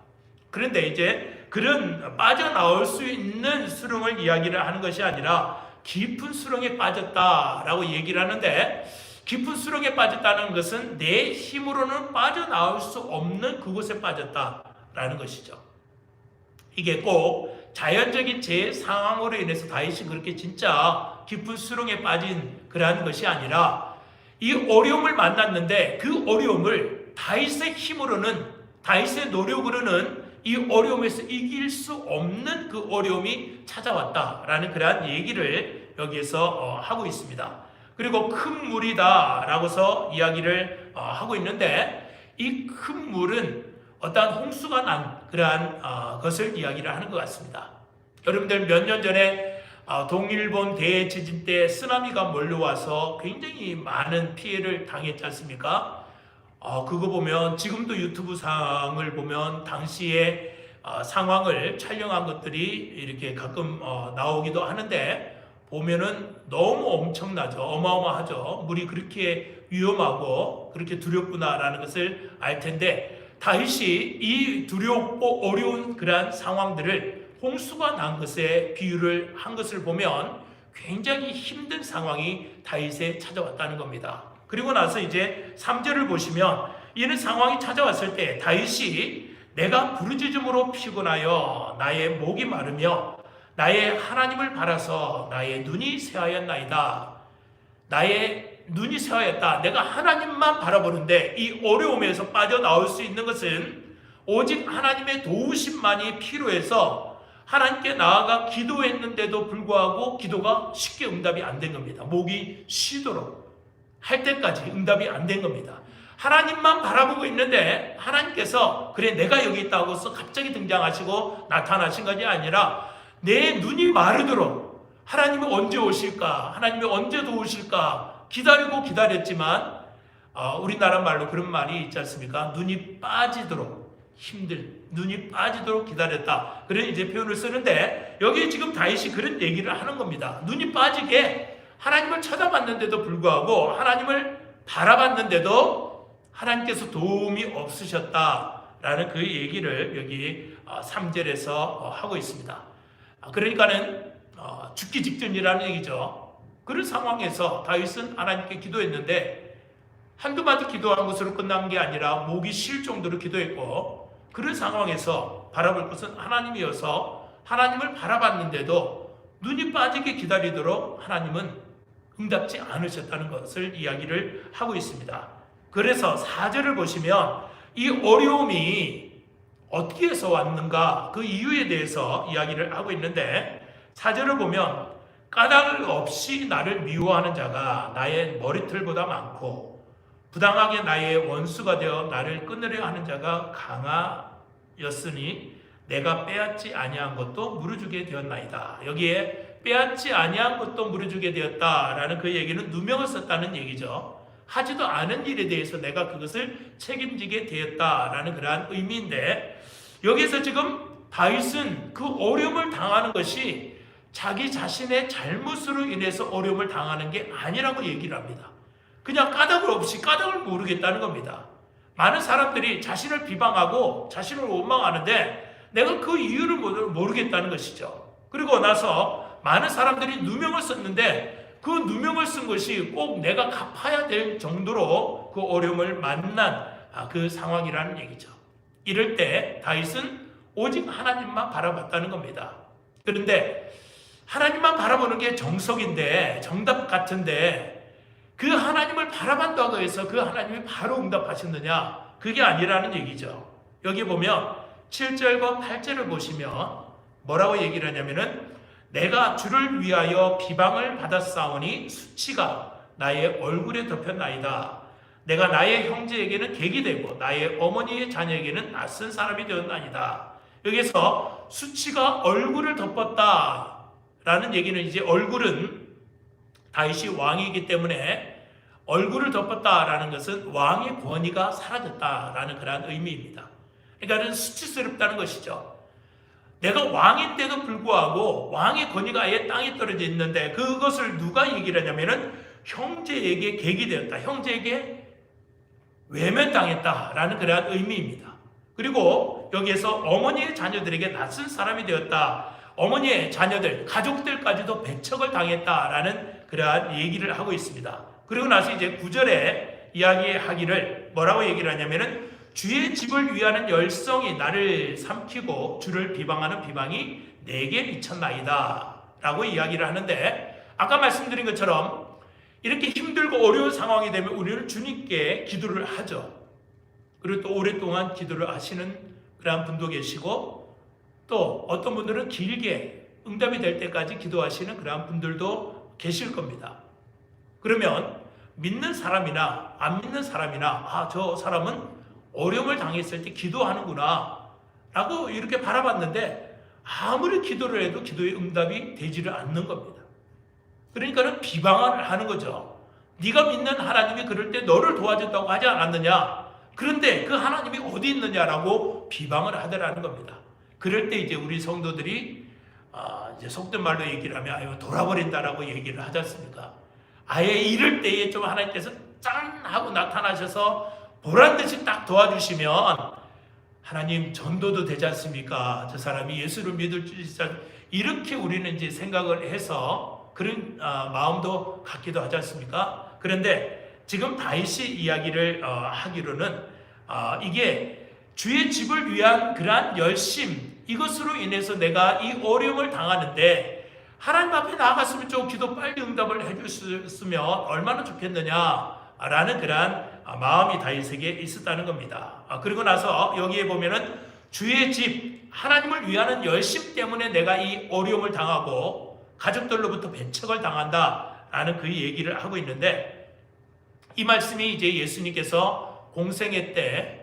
Speaker 1: 그런데 이제 그런 빠져나올 수 있는 수렁을 이야기를 하는 것이 아니라 깊은 수렁에 빠졌다라고 얘기를 하는데, 깊은 수렁에 빠졌다는 것은 내 힘으로는 빠져나올 수 없는 그곳에 빠졌다라는 것이죠. 이게 꼭 자연적인 제 상황으로 인해서 다윗이 그렇게 진짜 깊은 수렁에 빠진 그러한 것이 아니라, 이 어려움을 만났는데 그 어려움을 다윗의 힘으로는, 다윗의 노력으로는 이 어려움에서 이길 수 없는 그 어려움이 찾아왔다라는 그러한 얘기를 여기에서 하고 있습니다. 그리고 큰 물이다 라고서 이야기를 하고 있는데, 이 큰 물은 어떠한 홍수가 난 그러한 것을 이야기를 하는 것 같습니다. 여러분들 몇 년 전에 동일본 대지진 때 쓰나미가 몰려와서 굉장히 많은 피해를 당했지 않습니까? 그거 보면 지금도 유튜브 상을 보면 당시의 상황을 촬영한 것들이 이렇게 가끔 나오기도 하는데, 보면은 너무 엄청나죠. 어마어마하죠. 물이 그렇게 위험하고 그렇게 두렵구나라는 것을 알 텐데, 다윗이 이 두렵고 어려운 그러한 상황들을 홍수가 난 것에 비유를 한 것을 보면 굉장히 힘든 상황이 다윗에 찾아왔다는 겁니다. 그리고 나서 이제 3절을 보시면, 이런 상황이 찾아왔을 때 다윗이 내가 부르짖음으로 피곤하여 나의 목이 마르며 나의 하나님을 바라서 나의 눈이 새하였나이다. 나의 눈이 새하였다. 내가 하나님만 바라보는데 이 어려움에서 빠져나올 수 있는 것은 오직 하나님의 도우심만이 필요해서 하나님께 나아가 기도했는데도 불구하고 기도가 쉽게 응답이 안 된 겁니다. 목이 쉬도록 할 때까지 응답이 안 된 겁니다. 하나님만 바라보고 있는데 하나님께서 그래 내가 여기 있다고 해서 갑자기 등장하시고 나타나신 것이 아니라 내 눈이 마르도록 하나님이 언제 오실까? 하나님이 언제 도우실까? 기다리고 기다렸지만 우리나라 말로 그런 말이 있지 않습니까? 눈이 빠지도록 눈이 빠지도록 기다렸다. 그런 이제 표현을 쓰는데, 여기 지금 다윗이 그런 얘기를 하는 겁니다. 눈이 빠지게 하나님을 쳐다봤는데도 불구하고 하나님을 바라봤는데도 하나님께서 도움이 없으셨다라는 그 얘기를 여기 3절에서 하고 있습니다. 그러니까는 죽기 직전이라는 얘기죠. 그런 상황에서 다윗은 하나님께 기도했는데 한두 마디 기도한 것으로 끝난 게 아니라 목이 쉴 정도로 기도했고, 그런 상황에서 바라볼 것은 하나님이어서 하나님을 바라봤는데도 눈이 빠지게 기다리도록 하나님은 응답지 않으셨다는 것을 이야기를 하고 있습니다. 그래서 4절을 보시면 이 어려움이 어떻게 해서 왔는가, 그 이유에 대해서 이야기를 하고 있는데, 4절을 보면 까닭 없이 나를 미워하는 자가 나의 머리털보다 많고 부당하게 나의 원수가 되어 나를 끊으려 하는 자가 강하였으니 내가 빼앗지 아니한 것도 물어주게 되었나이다. 여기에 빼앗지 아니한 것도 물어주게 되었다라는 그 얘기는 누명을 썼다는 얘기죠. 하지도 않은 일에 대해서 내가 그것을 책임지게 되었다라는 그러한 의미인데, 여기서 지금 다윗은 그 어려움을 당하는 것이 자기 자신의 잘못으로 인해서 어려움을 당하는 게 아니라고 얘기를 합니다. 그냥 까닭 없이 까닭을 모르겠다는 겁니다. 많은 사람들이 자신을 비방하고 자신을 원망하는데 내가 그 이유를 모르겠다는 것이죠. 그리고 나서 많은 사람들이 누명을 썼는데 그 누명을 쓴 것이 꼭 내가 갚아야 될 정도로 그 어려움을 만난 그 상황이라는 얘기죠. 이럴 때 다윗은 오직 하나님만 바라봤다는 겁니다. 그런데 하나님만 바라보는 게 정석인데, 정답 같은데 그 하나님을 바라본다고 해서 그 하나님이 바로 응답하셨느냐? 그게 아니라는 얘기죠. 여기 보면 7절과 8절을 보시면 뭐라고 얘기를 하냐면은 내가 주를 위하여 비방을 받았사오니 수치가 나의 얼굴에 덮였나이다. 내가 나의 형제에게는 객이 되고 나의 어머니의 자녀에게는 낯선 사람이 되었나이다. 여기서 수치가 얼굴을 덮었다라는 얘기는 이제 얼굴은 다윗이 왕이기 때문에 얼굴을 덮었다라는 것은 왕의 권위가 사라졌다라는 그런 의미입니다. 그러니까 수치스럽다는 것이죠. 내가 왕인데도 불구하고 왕의 권위가 아예 땅에 떨어져 있는데 그것을 누가 얘기를 하냐면은 형제에게 객이 되었다. 형제에게 외면당했다라는 그러한 의미입니다. 그리고 여기에서 어머니의 자녀들에게 낯선 사람이 되었다. 어머니의 자녀들, 가족들까지도 배척을 당했다라는 그러한 얘기를 하고 있습니다. 그리고 나서 이제 9절에 이야기하기를 뭐라고 얘기를 하냐면은 주의 집을 위하는 열성이 나를 삼키고 주를 비방하는 비방이 내게 미쳤나이다 라고 이야기를 하는데, 아까 말씀드린 것처럼 이렇게 힘들고 어려운 상황이 되면 우리는 주님께 기도를 하죠. 그리고 또 오랫동안 기도를 하시는 그런 분도 계시고, 또 어떤 분들은 길게 응답이 될 때까지 기도하시는 그런 분들도 계실 겁니다. 그러면 믿는 사람이나 안 믿는 사람이나 저 사람은 어려움을 당했을 때 기도하는구나 라고 이렇게 바라봤는데 아무리 기도를 해도 기도의 응답이 되지를 않는 겁니다. 그러니까는 비방을 하는 거죠. 네가 믿는 하나님이 그럴 때 너를 도와준다고 하지 않았느냐? 그런데 그 하나님이 어디 있느냐라고 비방을 하더라는 겁니다. 그럴 때 이제 우리 성도들이 이제 속된 말로 얘기를 하면 돌아버린다라고 얘기를 하지 않습니까? 아예 이럴 때에 좀 하나님께서 짠 하고 나타나셔서 보란듯이 딱 도와주시면 하나님 전도도 되지 않습니까? 저 사람이 예수를 믿을 줄 있지 않습니까? 이렇게 우리는 이제 생각을 해서 그런 마음도 갖기도 하지 않습니까? 그런데 지금 다윗이 이야기를 하기로는 이게 주의 집을 위한 그러한 열심, 이것으로 인해서 내가 이 어려움을 당하는데 하나님 앞에 나아갔으면 좀 기도 빨리 응답을 해줬으면 얼마나 좋겠느냐라는 그러한 마음이 다윗에게 있었다는 겁니다. 그리고 나서 여기에 보면은 주의 집, 하나님을 위하는 열심 때문에 내가 이 어려움을 당하고 가족들로부터 배척을 당한다라는 그 얘기를 하고 있는데, 이 말씀이 이제 예수님께서 공생애 때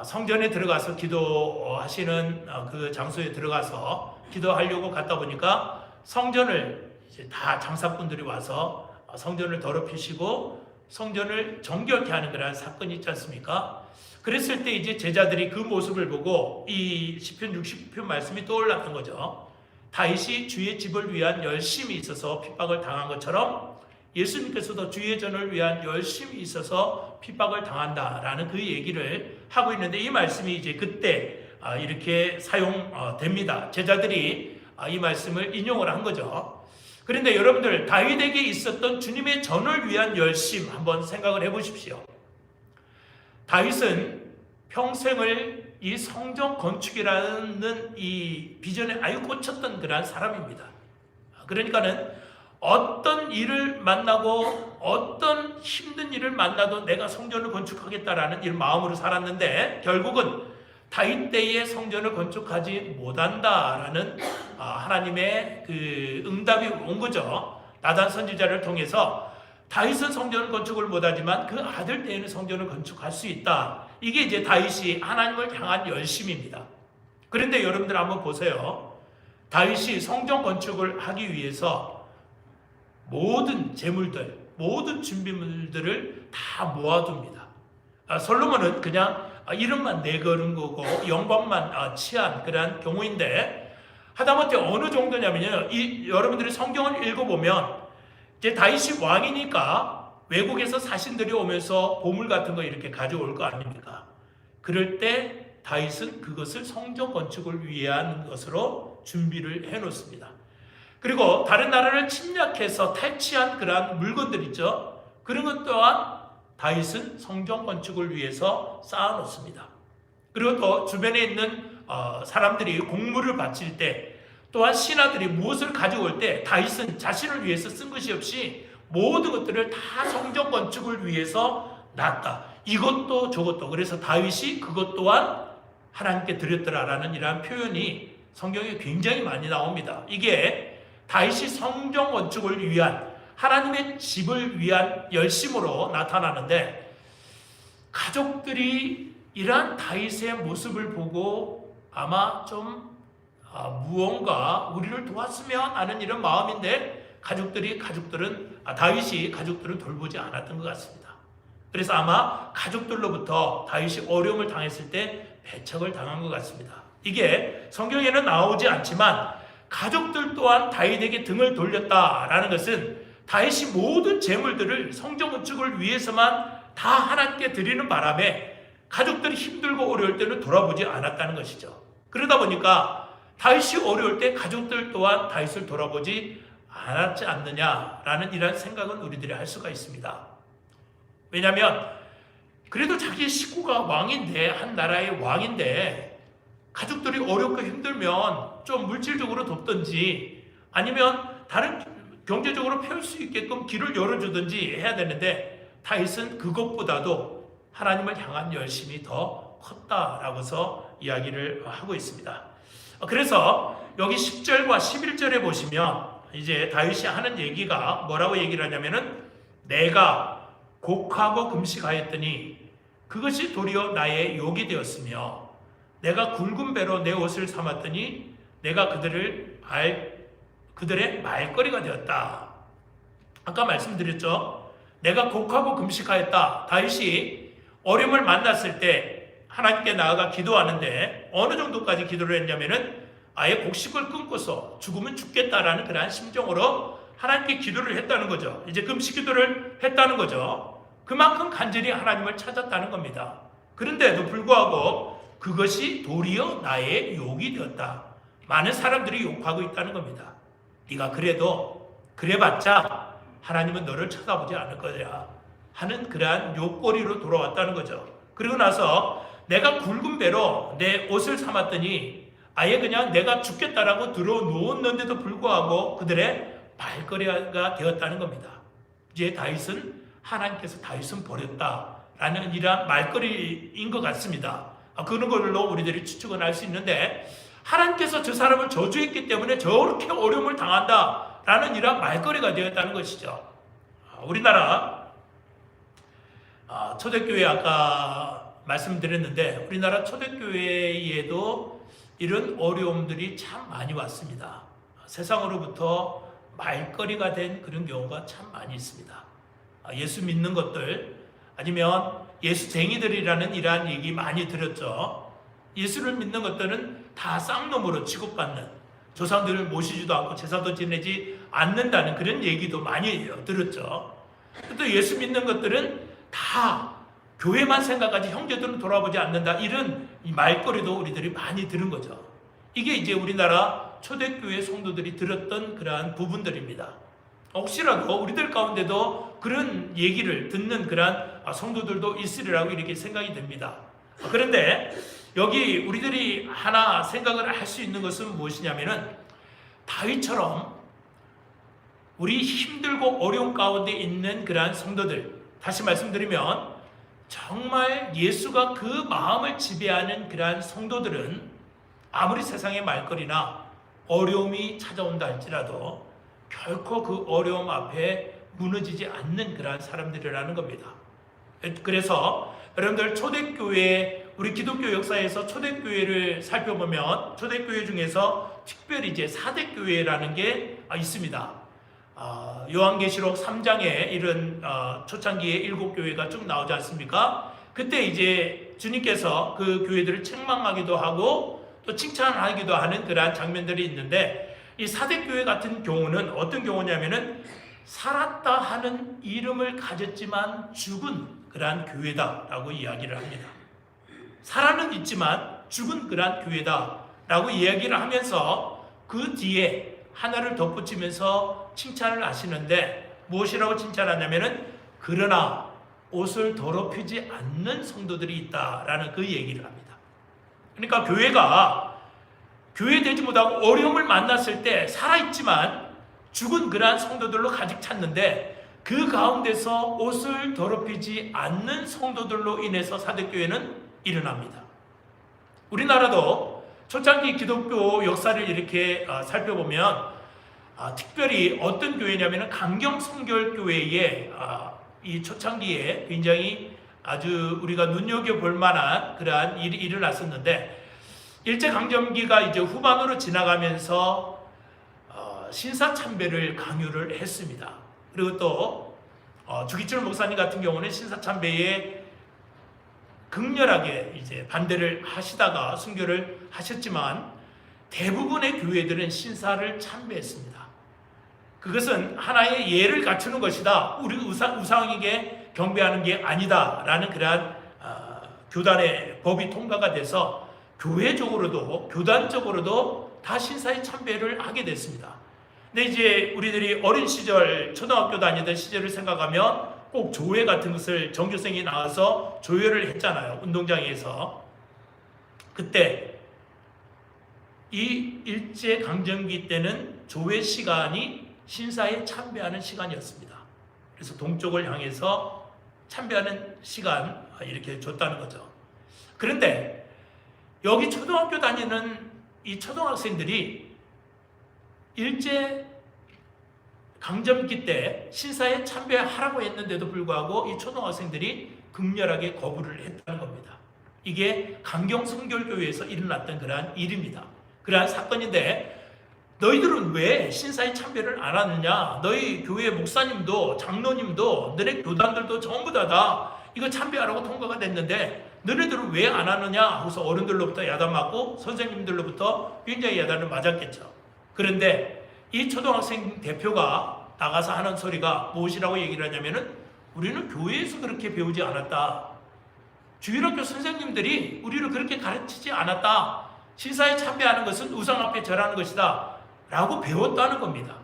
Speaker 1: 성전에 들어가서 기도하시는 그 장소에 들어가서 기도하려고 갔다 보니까 성전을 이제 다 장사꾼들이 와서 성전을 더럽히시고 성전을 정결케 하는 그런 사건이 있지 않습니까? 그랬을 때 이제 제자들이 그 모습을 보고 이 시편 60편 말씀이 떠올랐던 거죠. 다윗이 주의 집을 위한 열심이 있어서 핍박을 당한 것처럼 예수님께서도 주의 전을 위한 열심이 있어서 핍박을 당한다라는 그 얘기를 하고 있는데, 이 말씀이 이제 그때 이렇게 사용됩니다. 제자들이 이 말씀을 인용을 한 거죠. 그런데 여러분들, 다윗에게 있었던 주님의 전을 위한 열심 한번 생각을 해보십시오. 다윗은 평생을 이 성전 건축이라는 이 비전에 아주 꽂혔던 그런 사람입니다. 그러니까는 어떤 일을 만나고 어떤 힘든 일을 만나도 내가 성전을 건축하겠다라는 이런 마음으로 살았는데, 결국은 다윗 때의 성전을 건축하지 못한다라는 하나님의 그 응답이 온 거죠. 나단 선지자를 통해서 다윗은 성전을 건축을 못하지만 그 아들 때에는 성전을 건축할 수 있다. 이게 이제 다윗이 하나님을 향한 열심입니다. 그런데 여러분들 한번 보세요. 다윗이 성전 건축을 하기 위해서 모든 재물들, 모든 준비물들을 다 모아둡니다. 솔로몬은 그냥 이름만 내걸은 거고 영광만 취한 그런 경우인데, 하다못해 어느 정도냐면요, 여러분들이 성경을 읽어보면 이제 다윗이 왕이니까 외국에서 사신들이 오면서 보물 같은 거 이렇게 가져올 거 아닙니까? 그럴 때 다윗은 그것을 성전 건축을 위한 것으로 준비를 해놓습니다. 그리고 다른 나라를 침략해서 탈취한 그러한 물건들 있죠. 그런 것 또한 다윗은 성전 건축을 위해서 쌓아놓습니다. 그리고 또 주변에 있는 사람들이 공물을 바칠 때 또한 신하들이 무엇을 가져올 때 다윗은 자신을 위해서 쓴 것이 없이 모든 것들을 다 성전 건축을 위해서 놨다. 이것도 저것도. 그래서 다윗이 그것 또한 하나님께 드렸더라라는 이러한 표현이 성경에 굉장히 많이 나옵니다. 이게 다윗이 성전 건축을 위한 하나님의 집을 위한 열심으로 나타나는데 가족들이 이러한 다윗의 모습을 보고 아마 좀 무언가 우리를 도왔으면 하는 이런 마음인데 다윗이 가족들을 돌보지 않았던 것 같습니다. 그래서 아마 가족들로부터 다윗이 어려움을 당했을 때 배척을 당한 것 같습니다. 이게 성경에는 나오지 않지만 가족들 또한 다윗에게 등을 돌렸다라는 것은 다윗이 모든 재물들을 성전 건축을 위해서만 다 하나님께 드리는 바람에 가족들이 힘들고 어려울 때는 돌아보지 않았다는 것이죠. 그러다 보니까 다윗이 어려울 때 가족들 또한 다윗을 돌아보지 않았지 않느냐라는 이런 생각은 우리들이 할 수가 있습니다. 왜냐하면 그래도 자기 식구가 왕인데, 한 나라의 왕인데 가족들이 어렵고 힘들면 좀 물질적으로 돕든지 아니면 다른 경제적으로 펴올 수 있게끔 길을 열어주든지 해야 되는데 다윗은 그것보다도 하나님을 향한 열심이 더 컸다라고서 이야기를 하고 있습니다. 그래서 여기 10절과 11절에 보시면 이제 다윗이 하는 얘기가 뭐라고 얘기를 하냐면은 내가 곡하고 금식하였더니 그것이 도리어 나의 욕이 되었으며 내가 굵은 배로 내 옷을 삼았더니 내가 그들의 말거리가 되었다. 아까 말씀드렸죠. 내가 곡하고 금식하였다. 다윗이 어려움을 만났을 때 하나님께 나아가 기도하는데 어느 정도까지 기도를 했냐면은 아예 곡식을 끊고서 죽으면 죽겠다라는 그러한 심정으로 하나님께 기도를 했다는 거죠. 이제 금식 기도를 했다는 거죠. 그만큼 간절히 하나님을 찾았다는 겁니다. 그런데도 불구하고 그것이 도리어 나의 욕이 되었다. 많은 사람들이 욕하고 있다는 겁니다. 네가 그래도 그래봤자 하나님은 너를 쳐다보지 않을 거야 하는 그러한 욕거리로 돌아왔다는 거죠. 그리고 나서 내가 굵은 배로 내 옷을 삼았더니 아예 그냥 내가 죽겠다라고 들어놓았는데도 불구하고 그들의 말거리가 되었다는 겁니다. 이제 하나님께서 다윗은 버렸다라는 이러한 말거리인 것 같습니다. 그런 걸로 우리들이 추측은 할 수 있는데 하나님께서 저 사람을 저주했기 때문에 저렇게 어려움을 당한다라는 이러한 말거리가 되었다는 것이죠. 우리나라 초대교회 아까 말씀드렸는데 우리나라 초대교회에도 이런 어려움들이 참 많이 왔습니다. 세상으로부터 말거리가 된 그런 경우가 참 많이 있습니다. 예수 믿는 것들 아니면 예수쟁이들이라는 이러한 얘기 많이 들었죠. 예수를 믿는 것들은 다 쌍놈으로 취급받는, 조상들을 모시지도 않고 제사도 지내지 않는다는 그런 얘기도 많이 들었죠. 또 예수 믿는 것들은 다 교회만 생각하지 형제들은 돌아보지 않는다, 이런 이 말거리도 우리들이 많이 들은 거죠. 이게 이제 우리나라 초대교회 성도들이 들었던 그러한 부분들입니다. 혹시라도 우리들 가운데도 그런 얘기를 듣는 그러한 성도들도 있으리라고 이렇게 생각이 됩니다. 그런데 여기 우리들이 하나 생각을 할 수 있는 것은 무엇이냐면은 다윗처럼 우리 힘들고 어려운 가운데 있는 그러한 성도들, 다시 말씀드리면 정말 예수가 그 마음을 지배하는 그러한 성도들은 아무리 세상의 말거리나 어려움이 찾아온다 할지라도 결코 그 어려움 앞에 무너지지 않는 그러한 사람들이라는 겁니다. 그래서 여러분들 초대교회, 우리 기독교 역사에서 초대교회를 살펴보면 초대교회 중에서 특별히 이제 4대 교회라는 게 있습니다. 요한계시록 3장에 이런 초창기에 7교회가 쭉 나오지 않습니까? 그때 이제 주님께서 그 교회들을 책망하기도 하고 또 칭찬하기도 하는 그러한 장면들이 있는데 이 4대 교회 같은 경우는 어떤 경우냐면은 살았다 하는 이름을 가졌지만 죽은 그러한 교회다라고 이야기를 합니다. 살아는 있지만 죽은 그러한 교회다라고 이야기를 하면서 그 뒤에 하나를 덧붙이면서 칭찬을 하시는데 무엇이라고 칭찬하냐면은 그러나 옷을 더럽히지 않는 성도들이 있다라는 그 얘기를 합니다. 그러니까 교회가 교회되지 못하고 어려움을 만났을 때 살아있지만 죽은 그러한 성도들로 가득 찼는데 그 가운데서 옷을 더럽히지 않는 성도들로 인해서 사도교회는 일어납니다. 우리나라도 초창기 기독교 역사를 이렇게 살펴보면 특별히 어떤 교회냐면 강경성결교회의 이 초창기에 굉장히 아주 우리가 눈여겨볼 만한 그러한 일이 일어났었는데 일제강점기가 이제 후반으로 지나가면서 신사참배를 강요를 했습니다. 그리고 또 주기철 목사님 같은 경우는 신사참배에 극렬하게 이제 반대를 하시다가 순교를 하셨지만 대부분의 교회들은 신사를 참배했습니다. 그것은 하나의 예를 갖추는 것이다. 우리 우상에게 경배하는 게 아니다라는 그러한 교단의 법이 통과가 돼서 교회적으로도 교단적으로도 다 신사의 참배를 하게 됐습니다. 근데 이제 우리들이 어린 시절 초등학교 다니던 시절을 생각하면 꼭 조회 같은 것을 전교생이 나와서 조회를 했잖아요. 운동장에서. 그때 이 일제강점기 때는 조회 시간이 신사에 참배하는 시간이었습니다. 그래서 동쪽을 향해서 참배하는 시간 이렇게 줬다는 거죠. 그런데 여기 초등학교 다니는 이 초등학생들이 일제 강점기 때 신사에 참배하라고 했는데도 불구하고 이 초등학생들이 극렬하게 거부를 했다는 겁니다. 이게 강경성결교회에서 일어났던 그러한 일입니다. 그러한 사건인데 너희들은 왜 신사에 참배를 안 하느냐? 너희 교회 목사님도 장로님도 너네 교단들도 전부 다 이거 참배하라고 통과가 됐는데 너네들은 왜 안 하느냐? 하고서 어른들로부터 야단 맞고 선생님들로부터 굉장히 야단을 맞았겠죠. 그런데 이 초등학생 대표가 나가서 하는 소리가 무엇이라고 얘기를 하냐면은 우리는 교회에서 그렇게 배우지 않았다. 주일학교 선생님들이 우리를 그렇게 가르치지 않았다. 신사에 참배하는 것은 우상 앞에 절하는 것이다. 라고 배웠다는 겁니다.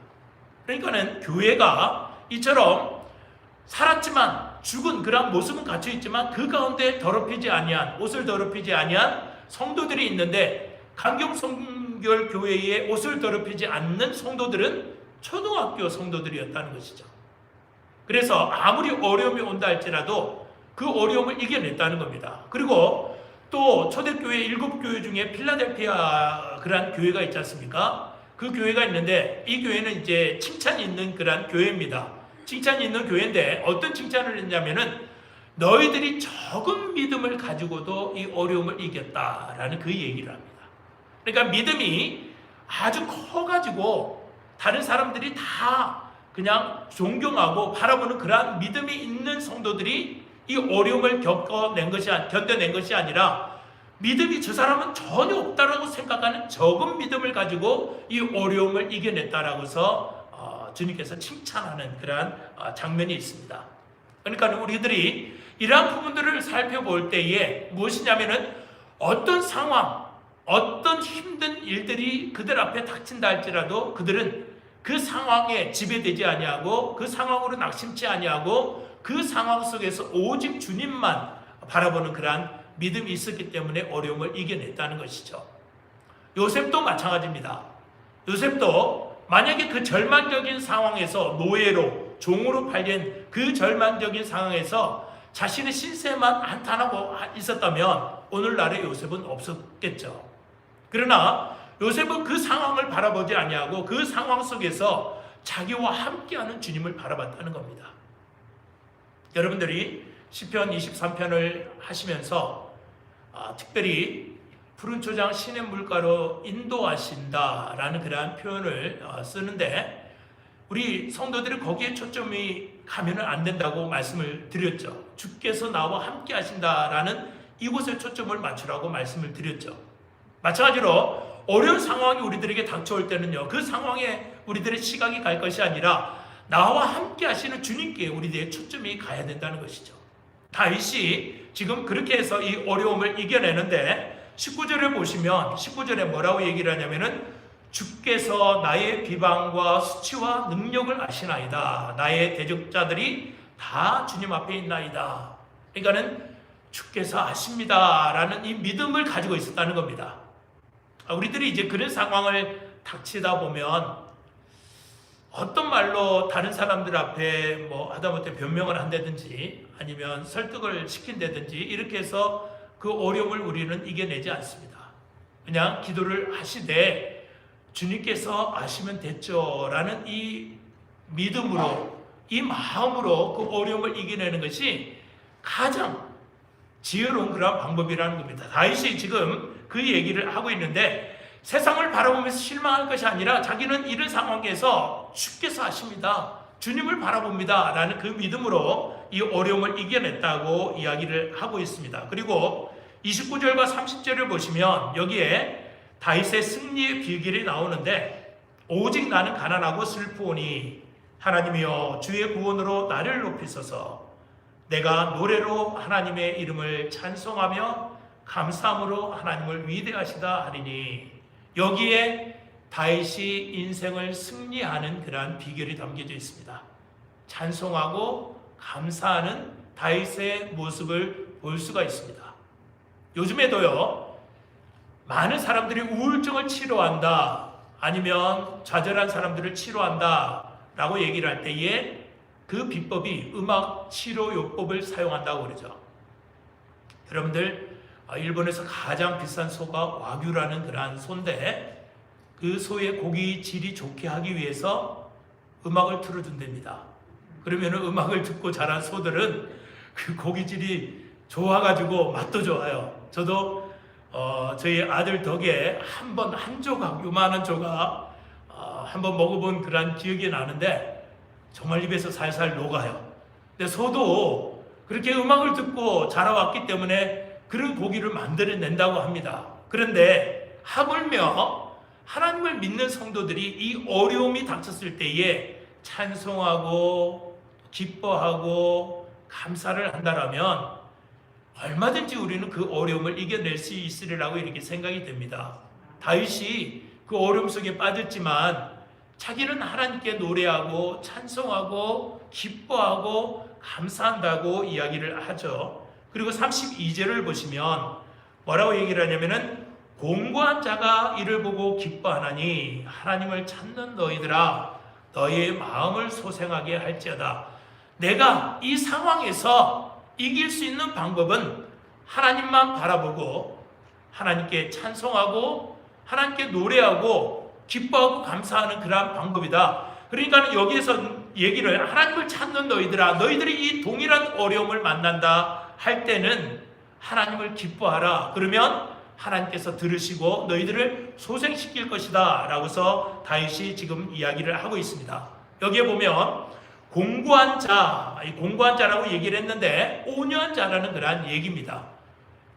Speaker 1: 그러니까는 교회가 이처럼 살았지만 죽은 그런 모습은 갖춰 있지만 그 가운데 더럽히지 아니한 옷을 더럽히지 아니한 성도들이 있는데 강경성결교회에 옷을 더럽히지 않는 성도들은 초등학교 성도들이었다는 것이죠. 그래서 아무리 어려움이 온다 할지라도 그 어려움을 이겨냈다는 겁니다. 그리고 또 초대교회 7교회 중에 필라델피아 그런 교회가 있지 않습니까? 그 교회가 있는데 이 교회는 이제 칭찬이 있는 그런 교회입니다. 칭찬이 있는 교회인데 어떤 칭찬을 했냐면은 너희들이 적은 믿음을 가지고도 이 어려움을 이겼다라는 그 얘기를 합니다. 그러니까 믿음이 아주 커가지고 다른 사람들이 다 그냥 존경하고 바라보는 그러한 믿음이 있는 성도들이 이 어려움을 견뎌낸 것이 아니라 믿음이 저 사람은 전혀 없다라고 생각하는 적은 믿음을 가지고 이 어려움을 이겨냈다라고서 주님께서 칭찬하는 그러한 장면이 있습니다. 그러니까 우리들이 이러한 부분들을 살펴볼 때에 무엇이냐면은 어떤 상황, 어떤 힘든 일들이 그들 앞에 닥친다 할지라도 그들은 그 상황에 지배되지 아니하고 그 상황으로 낙심치 아니하고 그 상황 속에서 오직 주님만 바라보는 그러한 믿음이 있었기 때문에 어려움을 이겨냈다는 것이죠. 요셉도 마찬가지입니다. 요셉도 만약에 그 절망적인 상황에서 노예로 종으로 팔린 그 절망적인 상황에서 자신의 신세만 한탄하고 있었다면 오늘날의 요셉은 없었겠죠. 그러나 요셉은 그 상황을 바라보지 아니하고 그 상황 속에서 자기와 함께하는 주님을 바라봤다는 겁니다. 여러분들이 시편 23편을 하시면서 특별히 푸른 초장 신의 물가로 인도하신다라는 그러한 표현을 쓰는데 우리 성도들이 거기에 초점이 가면 안 된다고 말씀을 드렸죠. 주께서 나와 함께 하신다라는 이곳에 초점을 맞추라고 말씀을 드렸죠. 마찬가지로 어려운 상황이 우리들에게 닥쳐올 때는요, 그 상황에 우리들의 시각이 갈 것이 아니라 나와 함께 하시는 주님께 우리들의 초점이 가야 된다는 것이죠. 다윗이 지금 그렇게 해서 이 어려움을 이겨내는데 19절을 보시면 19절에 뭐라고 얘기를 하냐면은 주께서 나의 비방과 수치와 능력을 아시나이다. 나의 대적자들이 다 주님 앞에 있나이다. 그러니까는 주께서 아십니다라는 이 믿음을 가지고 있었다는 겁니다. 우리들이 이제 그런 상황을 닥치다 보면 어떤 말로 다른 사람들 앞에 뭐 하다못해 변명을 한다든지 아니면 설득을 시킨다든지 이렇게 해서 그 어려움을 우리는 이겨내지 않습니다. 그냥 기도를 하시되 주님께서 아시면 됐죠 라는 이 믿음으로 이 마음으로 그 어려움을 이겨내는 것이 가장 지혜로운 그런 방법이라는 겁니다. 다윗이 지금 그 얘기를 하고 있는데 세상을 바라보면서 실망할 것이 아니라 자기는 이런 상황에서 주께서 아십니다. 주님을 바라봅니다. 라는 그 믿음으로 이 어려움을 이겨냈다고 이야기를 하고 있습니다. 그리고 29절과 30절을 보시면 여기에 다윗의 승리의 비결이 나오는데 오직 나는 가난하고 슬프오니 하나님이여 주의 구원으로 나를 높이소서 내가 노래로 하나님의 이름을 찬송하며 감사함으로 하나님을 위대하시다 하리니 여기에 다윗이 인생을 승리하는 그러한 비결이 담겨져 있습니다. 찬송하고 감사하는 다윗의 모습을 볼 수가 있습니다. 요즘에도요 많은 사람들이 우울증을 치료한다 아니면 좌절한 사람들을 치료한다 라고 얘기를 할 때에 그 비법이 음악 치료요법을 사용한다고 그러죠. 여러분들 일본에서 가장 비싼 소가 와규라는 그러한 소인데 그 소의 고기 질이 좋게 하기 위해서 음악을 틀어준답니다. 그러면 음악을 듣고 자란 소들은 그 고기 질이 좋아가지고 맛도 좋아요. 저도 저희 아들 덕에 한 조각 요만한 조각 한번 먹어본 그런 기억이 나는데 정말 입에서 살살 녹아요. 근데 소도 그렇게 음악을 듣고 자라왔기 때문에 그런 고기를 만들어낸다고 합니다. 그런데 하물며 하나님을 믿는 성도들이 이 어려움이 닥쳤을 때에 찬송하고 기뻐하고 감사를 한다라면 얼마든지 우리는 그 어려움을 이겨낼 수 있으리라고 이렇게 생각이 됩니다. 다윗이 그 어려움 속에 빠졌지만 자기는 하나님께 노래하고 찬송하고 기뻐하고 감사한다고 이야기를 하죠. 그리고 32절을 보시면 뭐라고 얘기를 하냐면은 공고한 자가 이를 보고 기뻐하나니 하나님을 찾는 너희들아 너희의 마음을 소생하게 할지어다. 내가 이 상황에서 이길 수 있는 방법은 하나님만 바라보고 하나님께 찬송하고 하나님께 노래하고 기뻐하고 감사하는 그러한 방법이다. 그러니까 여기에서 얘기를 하나님을 찾는 너희들아 너희들이 이 동일한 어려움을 만난다 할 때는 하나님을 기뻐하라. 그러면 하나님께서 들으시고 너희들을 소생시킬 것이다 라고서 다윗이 지금 이야기를 하고 있습니다. 여기에 보면 공고한 자, 이 공고한 자라고 얘기를 했는데 온유한 자라는 그러한 얘기입니다.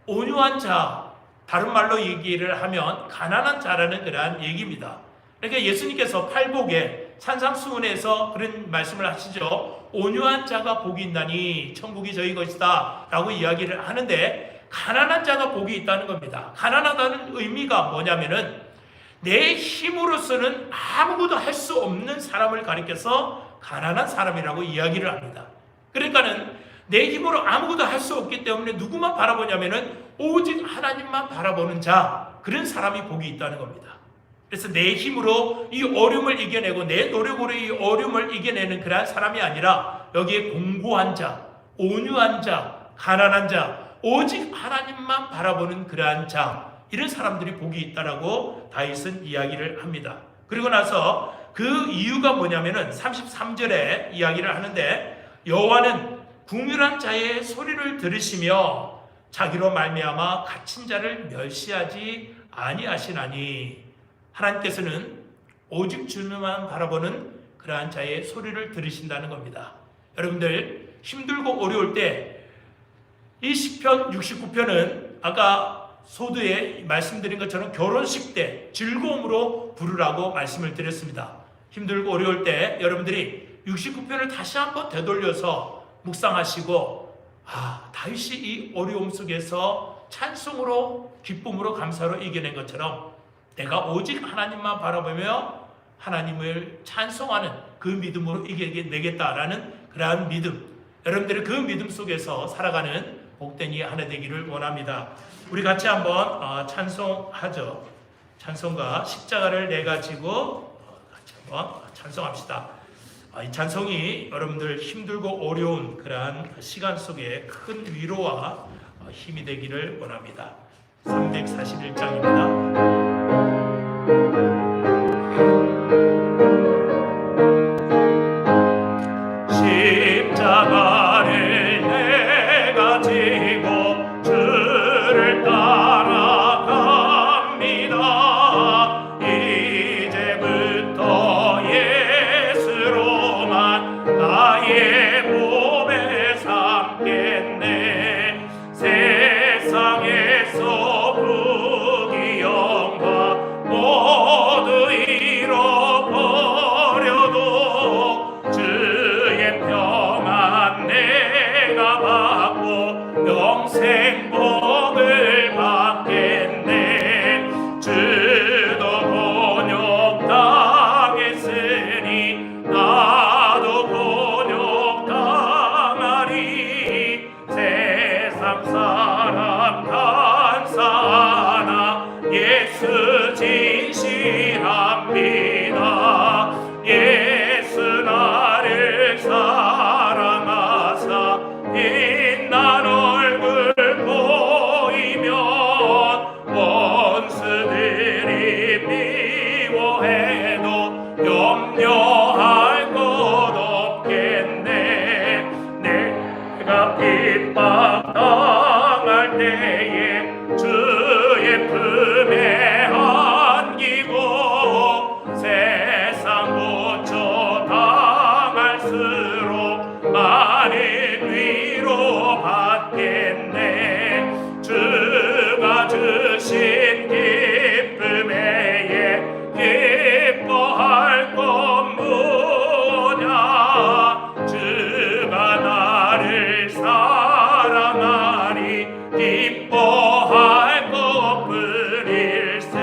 Speaker 1: 온유한 자, 다른 말로 얘기를 하면 가난한 자라는 그러한 얘기입니다. 그러니까 예수님께서 팔복에 산상수훈에서 그런 말씀을 하시죠. 온유한 자가 복이 있나니 천국이 저희 것이다 라고 이야기를 하는데 가난한 자가 복이 있다는 겁니다. 가난하다는 의미가 뭐냐면은 내 힘으로서는 아무것도 할 수 없는 사람을 가리켜서 가난한 사람이라고 이야기를 합니다. 그러니까는 내 힘으로 아무것도 할 수 없기 때문에 누구만 바라보냐면은 오직 하나님만 바라보는 자, 그런 사람이 복이 있다는 겁니다. 그래서 내 힘으로 이 어려움을 이겨내고 내 노력으로 이 어려움을 이겨내는 그러한 사람이 아니라 여기에 공고한 자, 온유한 자, 가난한 자, 오직 하나님만 바라보는 그러한 자, 이런 사람들이 복이 있다라고 다윗은 이야기를 합니다. 그리고 나서 그 이유가 뭐냐면은 33절에 이야기를 하는데 여호와는 궁휼한 자의 소리를 들으시며 자기로 말미암아 갇힌 자를 멸시하지 아니하시나니 하나님께서는 오직 주님만 바라보는 그러한 자의 소리를 들으신다는 겁니다. 여러분들 힘들고 어려울 때 이 시편 69편은 아까 소두에 말씀드린 것처럼 결혼식 때 즐거움으로 부르라고 말씀을 드렸습니다. 힘들고 어려울 때 여러분들이 69편을 다시 한번 되돌려서 묵상하시고 다윗이 이 어려움 속에서 찬송으로 기쁨으로 감사로 이겨낸 것처럼 내가 오직 하나님만 바라보며 하나님을 찬송하는 그 믿음으로 이겨내겠다라는 그러한 믿음, 여러분들의 그 믿음 속에서 살아가는 복된 이 한 해 되기를 원합니다. 우리 같이 한번 찬송하죠. 찬송가 십자가를 내가 지고 같이 한번 찬송합시다. 이 찬송이 여러분들 힘들고 어려운 그러한 시간 속에 큰 위로와 힘이 되기를 원합니다. 341장입니다. 십자가를 내가 지고 주를 따라갑니다. 이제부터 예수로만 나의 몸에 삼겠네. 세상에서 부귀영화 모두 잃어버려도 주의 평안 내가 받고 영생 복을 받겠네. 주도 번역 당했으니 나도 번역 당하리. 세상 사람 간사하나 예수 진실합니다. 예수 나를 사랑하사 빛난 얼굴 보이면 원수들이 미워해도 염려할 것 없겠네. 내가 핍박 당할 때에 주의 품에 안기고 세상 고쳐 당할수록 많은 위로 받겠네. 주가 주신 기쁨 외에 기뻐할 것 뭐냐. 주가 나를 사랑하니 기뻐할 것뿐일세.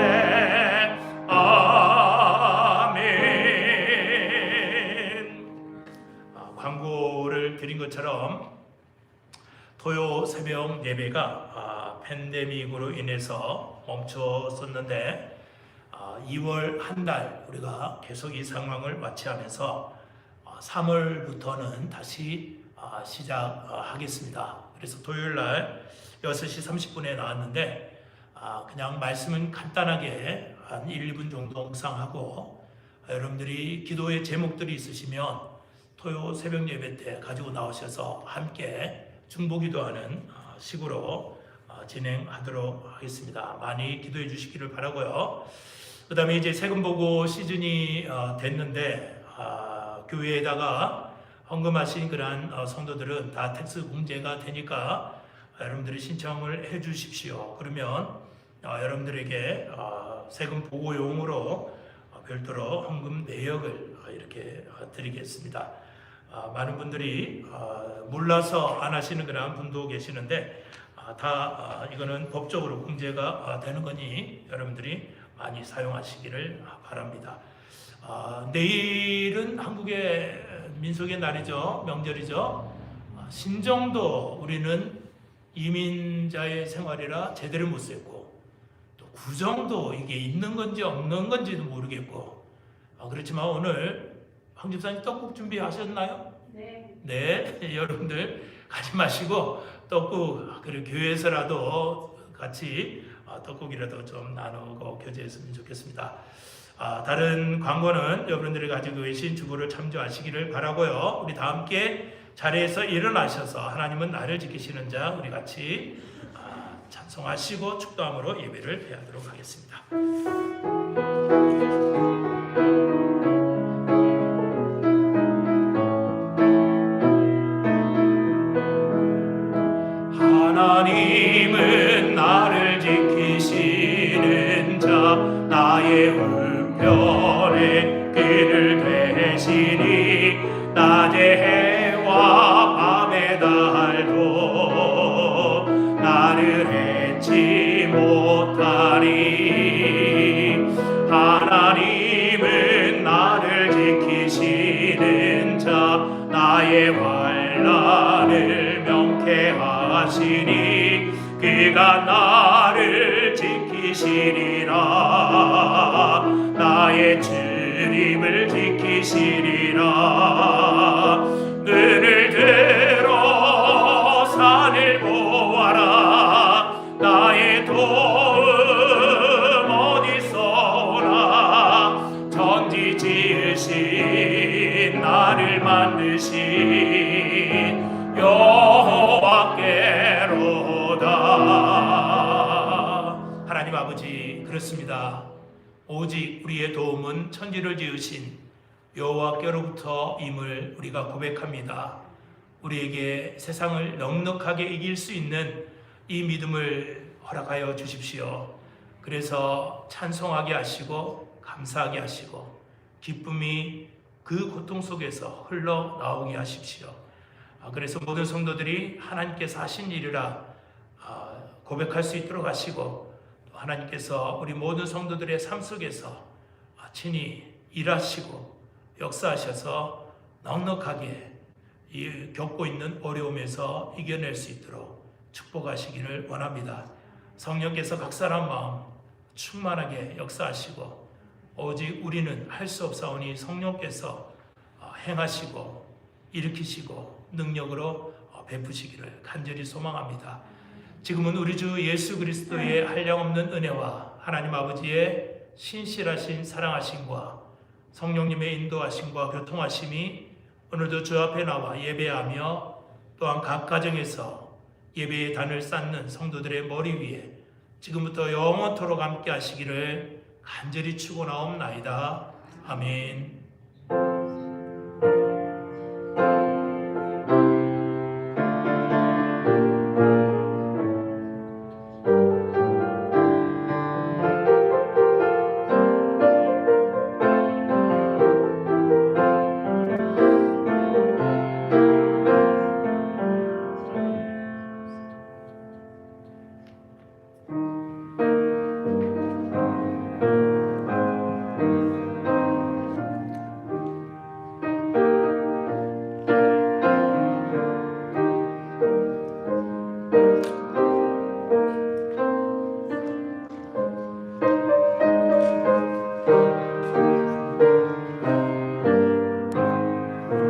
Speaker 1: 아멘. 광고를 드린 것처럼 토요 새벽 예배가 팬데믹으로 인해서 멈췄었는데 2월 한 달 우리가 계속 이 상황을 마취하면서 3월부터는 다시 시작하겠습니다. 그래서 토요일 날 6시 30분에 나왔는데 그냥 말씀은 간단하게 한 1, 2분 정도 묵상하고 여러분들이 기도의 제목들이 있으시면 토요 새벽 예배 때 가지고 나오셔서 함께 중보기도하는 식으로 진행하도록 하겠습니다. 많이 기도해 주시기를 바라고요. 그 다음에 이제 세금 보고 시즌이 됐는데 교회에다가 헌금하신 그러한 성도들은 다 텍스 공제가 되니까 여러분들이 신청을 해 주십시오. 그러면 여러분들에게 세금 보고용으로 별도로 헌금 내역을 이렇게 드리겠습니다. 많은 분들이 몰라서 안 하시는 그런 분도 계시는데 다 이거는 법적으로 공제가 되는 거니 여러분들이 많이 사용하시기를 바랍니다. 내일은 한국의 민속의 날이죠. 명절이죠. 신정도 우리는 이민자의 생활이라 제대로 못 셌고 또 구정도 이게 있는 건지 없는 건지도 모르겠고 그렇지만 오늘 황 집사님 떡국 준비하셨나요? 네, 여러분들 가지 마시고 떡국 그리고 교회에서라도 같이 떡국이라도 좀 나누고 교제했으면 좋겠습니다. 다른 광고는 여러분들이 가지고 계신 주보를 참조하시기를 바라고요. 우리 다 함께 자리에서 일어나셔서 하나님은 나를 지키시는 자 우리 같이 찬송하시고 축도함으로 예배를 드리도록 하겠습니다. 하나님은 나를 지키시는 자 나의 우편에 그를 되시니 낮의 해와 밤의 달도 나를 해치 못하리. 하나님은 나를 지키시는 자, 나의 환난을 명쾌하시니 그가 나를 지키시리라. 나의 주님을 지키시리라. 눈을 들어 산을 보아라. 나의 도움 어디서 오나. 천지 지으신 나를 만드신 여호와께로다. 하나님 아버지, 그렇습니다. 오직 우리의 도움은 천지를 지으신 여호와께로부터 임을 우리가 고백합니다. 우리에게 세상을 넉넉하게 이길 수 있는 이 믿음을 허락하여 주십시오. 그래서 찬송하게 하시고 감사하게 하시고 기쁨이 그 고통 속에서 흘러나오게 하십시오. 그래서 모든 성도들이 하나님께서 하신 일이라 고백할 수 있도록 하시고, 또 하나님께서 우리 모든 성도들의 삶 속에서 친히 일하시고 역사하셔서 넉넉하게 이 겪고 있는 어려움에서 이겨낼 수 있도록 축복하시기를 원합니다. 성령께서 각 사람 마음 충만하게 역사하시고, 오직 우리는 할 수 없사오니 성령께서 행하시고 일으키시고 능력으로 베푸시기를 간절히 소망합니다. 지금은 우리 주 예수 그리스도의 한량없는 은혜와 하나님 아버지의 신실하신 사랑하심과 성령님의 인도하심과 교통하심이 오늘도 주 앞에 나와 예배하며 또한 각 가정에서 예배의 단을 쌓는 성도들의 머리 위에 지금부터 영원토록 함께 하시기를 간절히 축원하옵나이다. 아멘.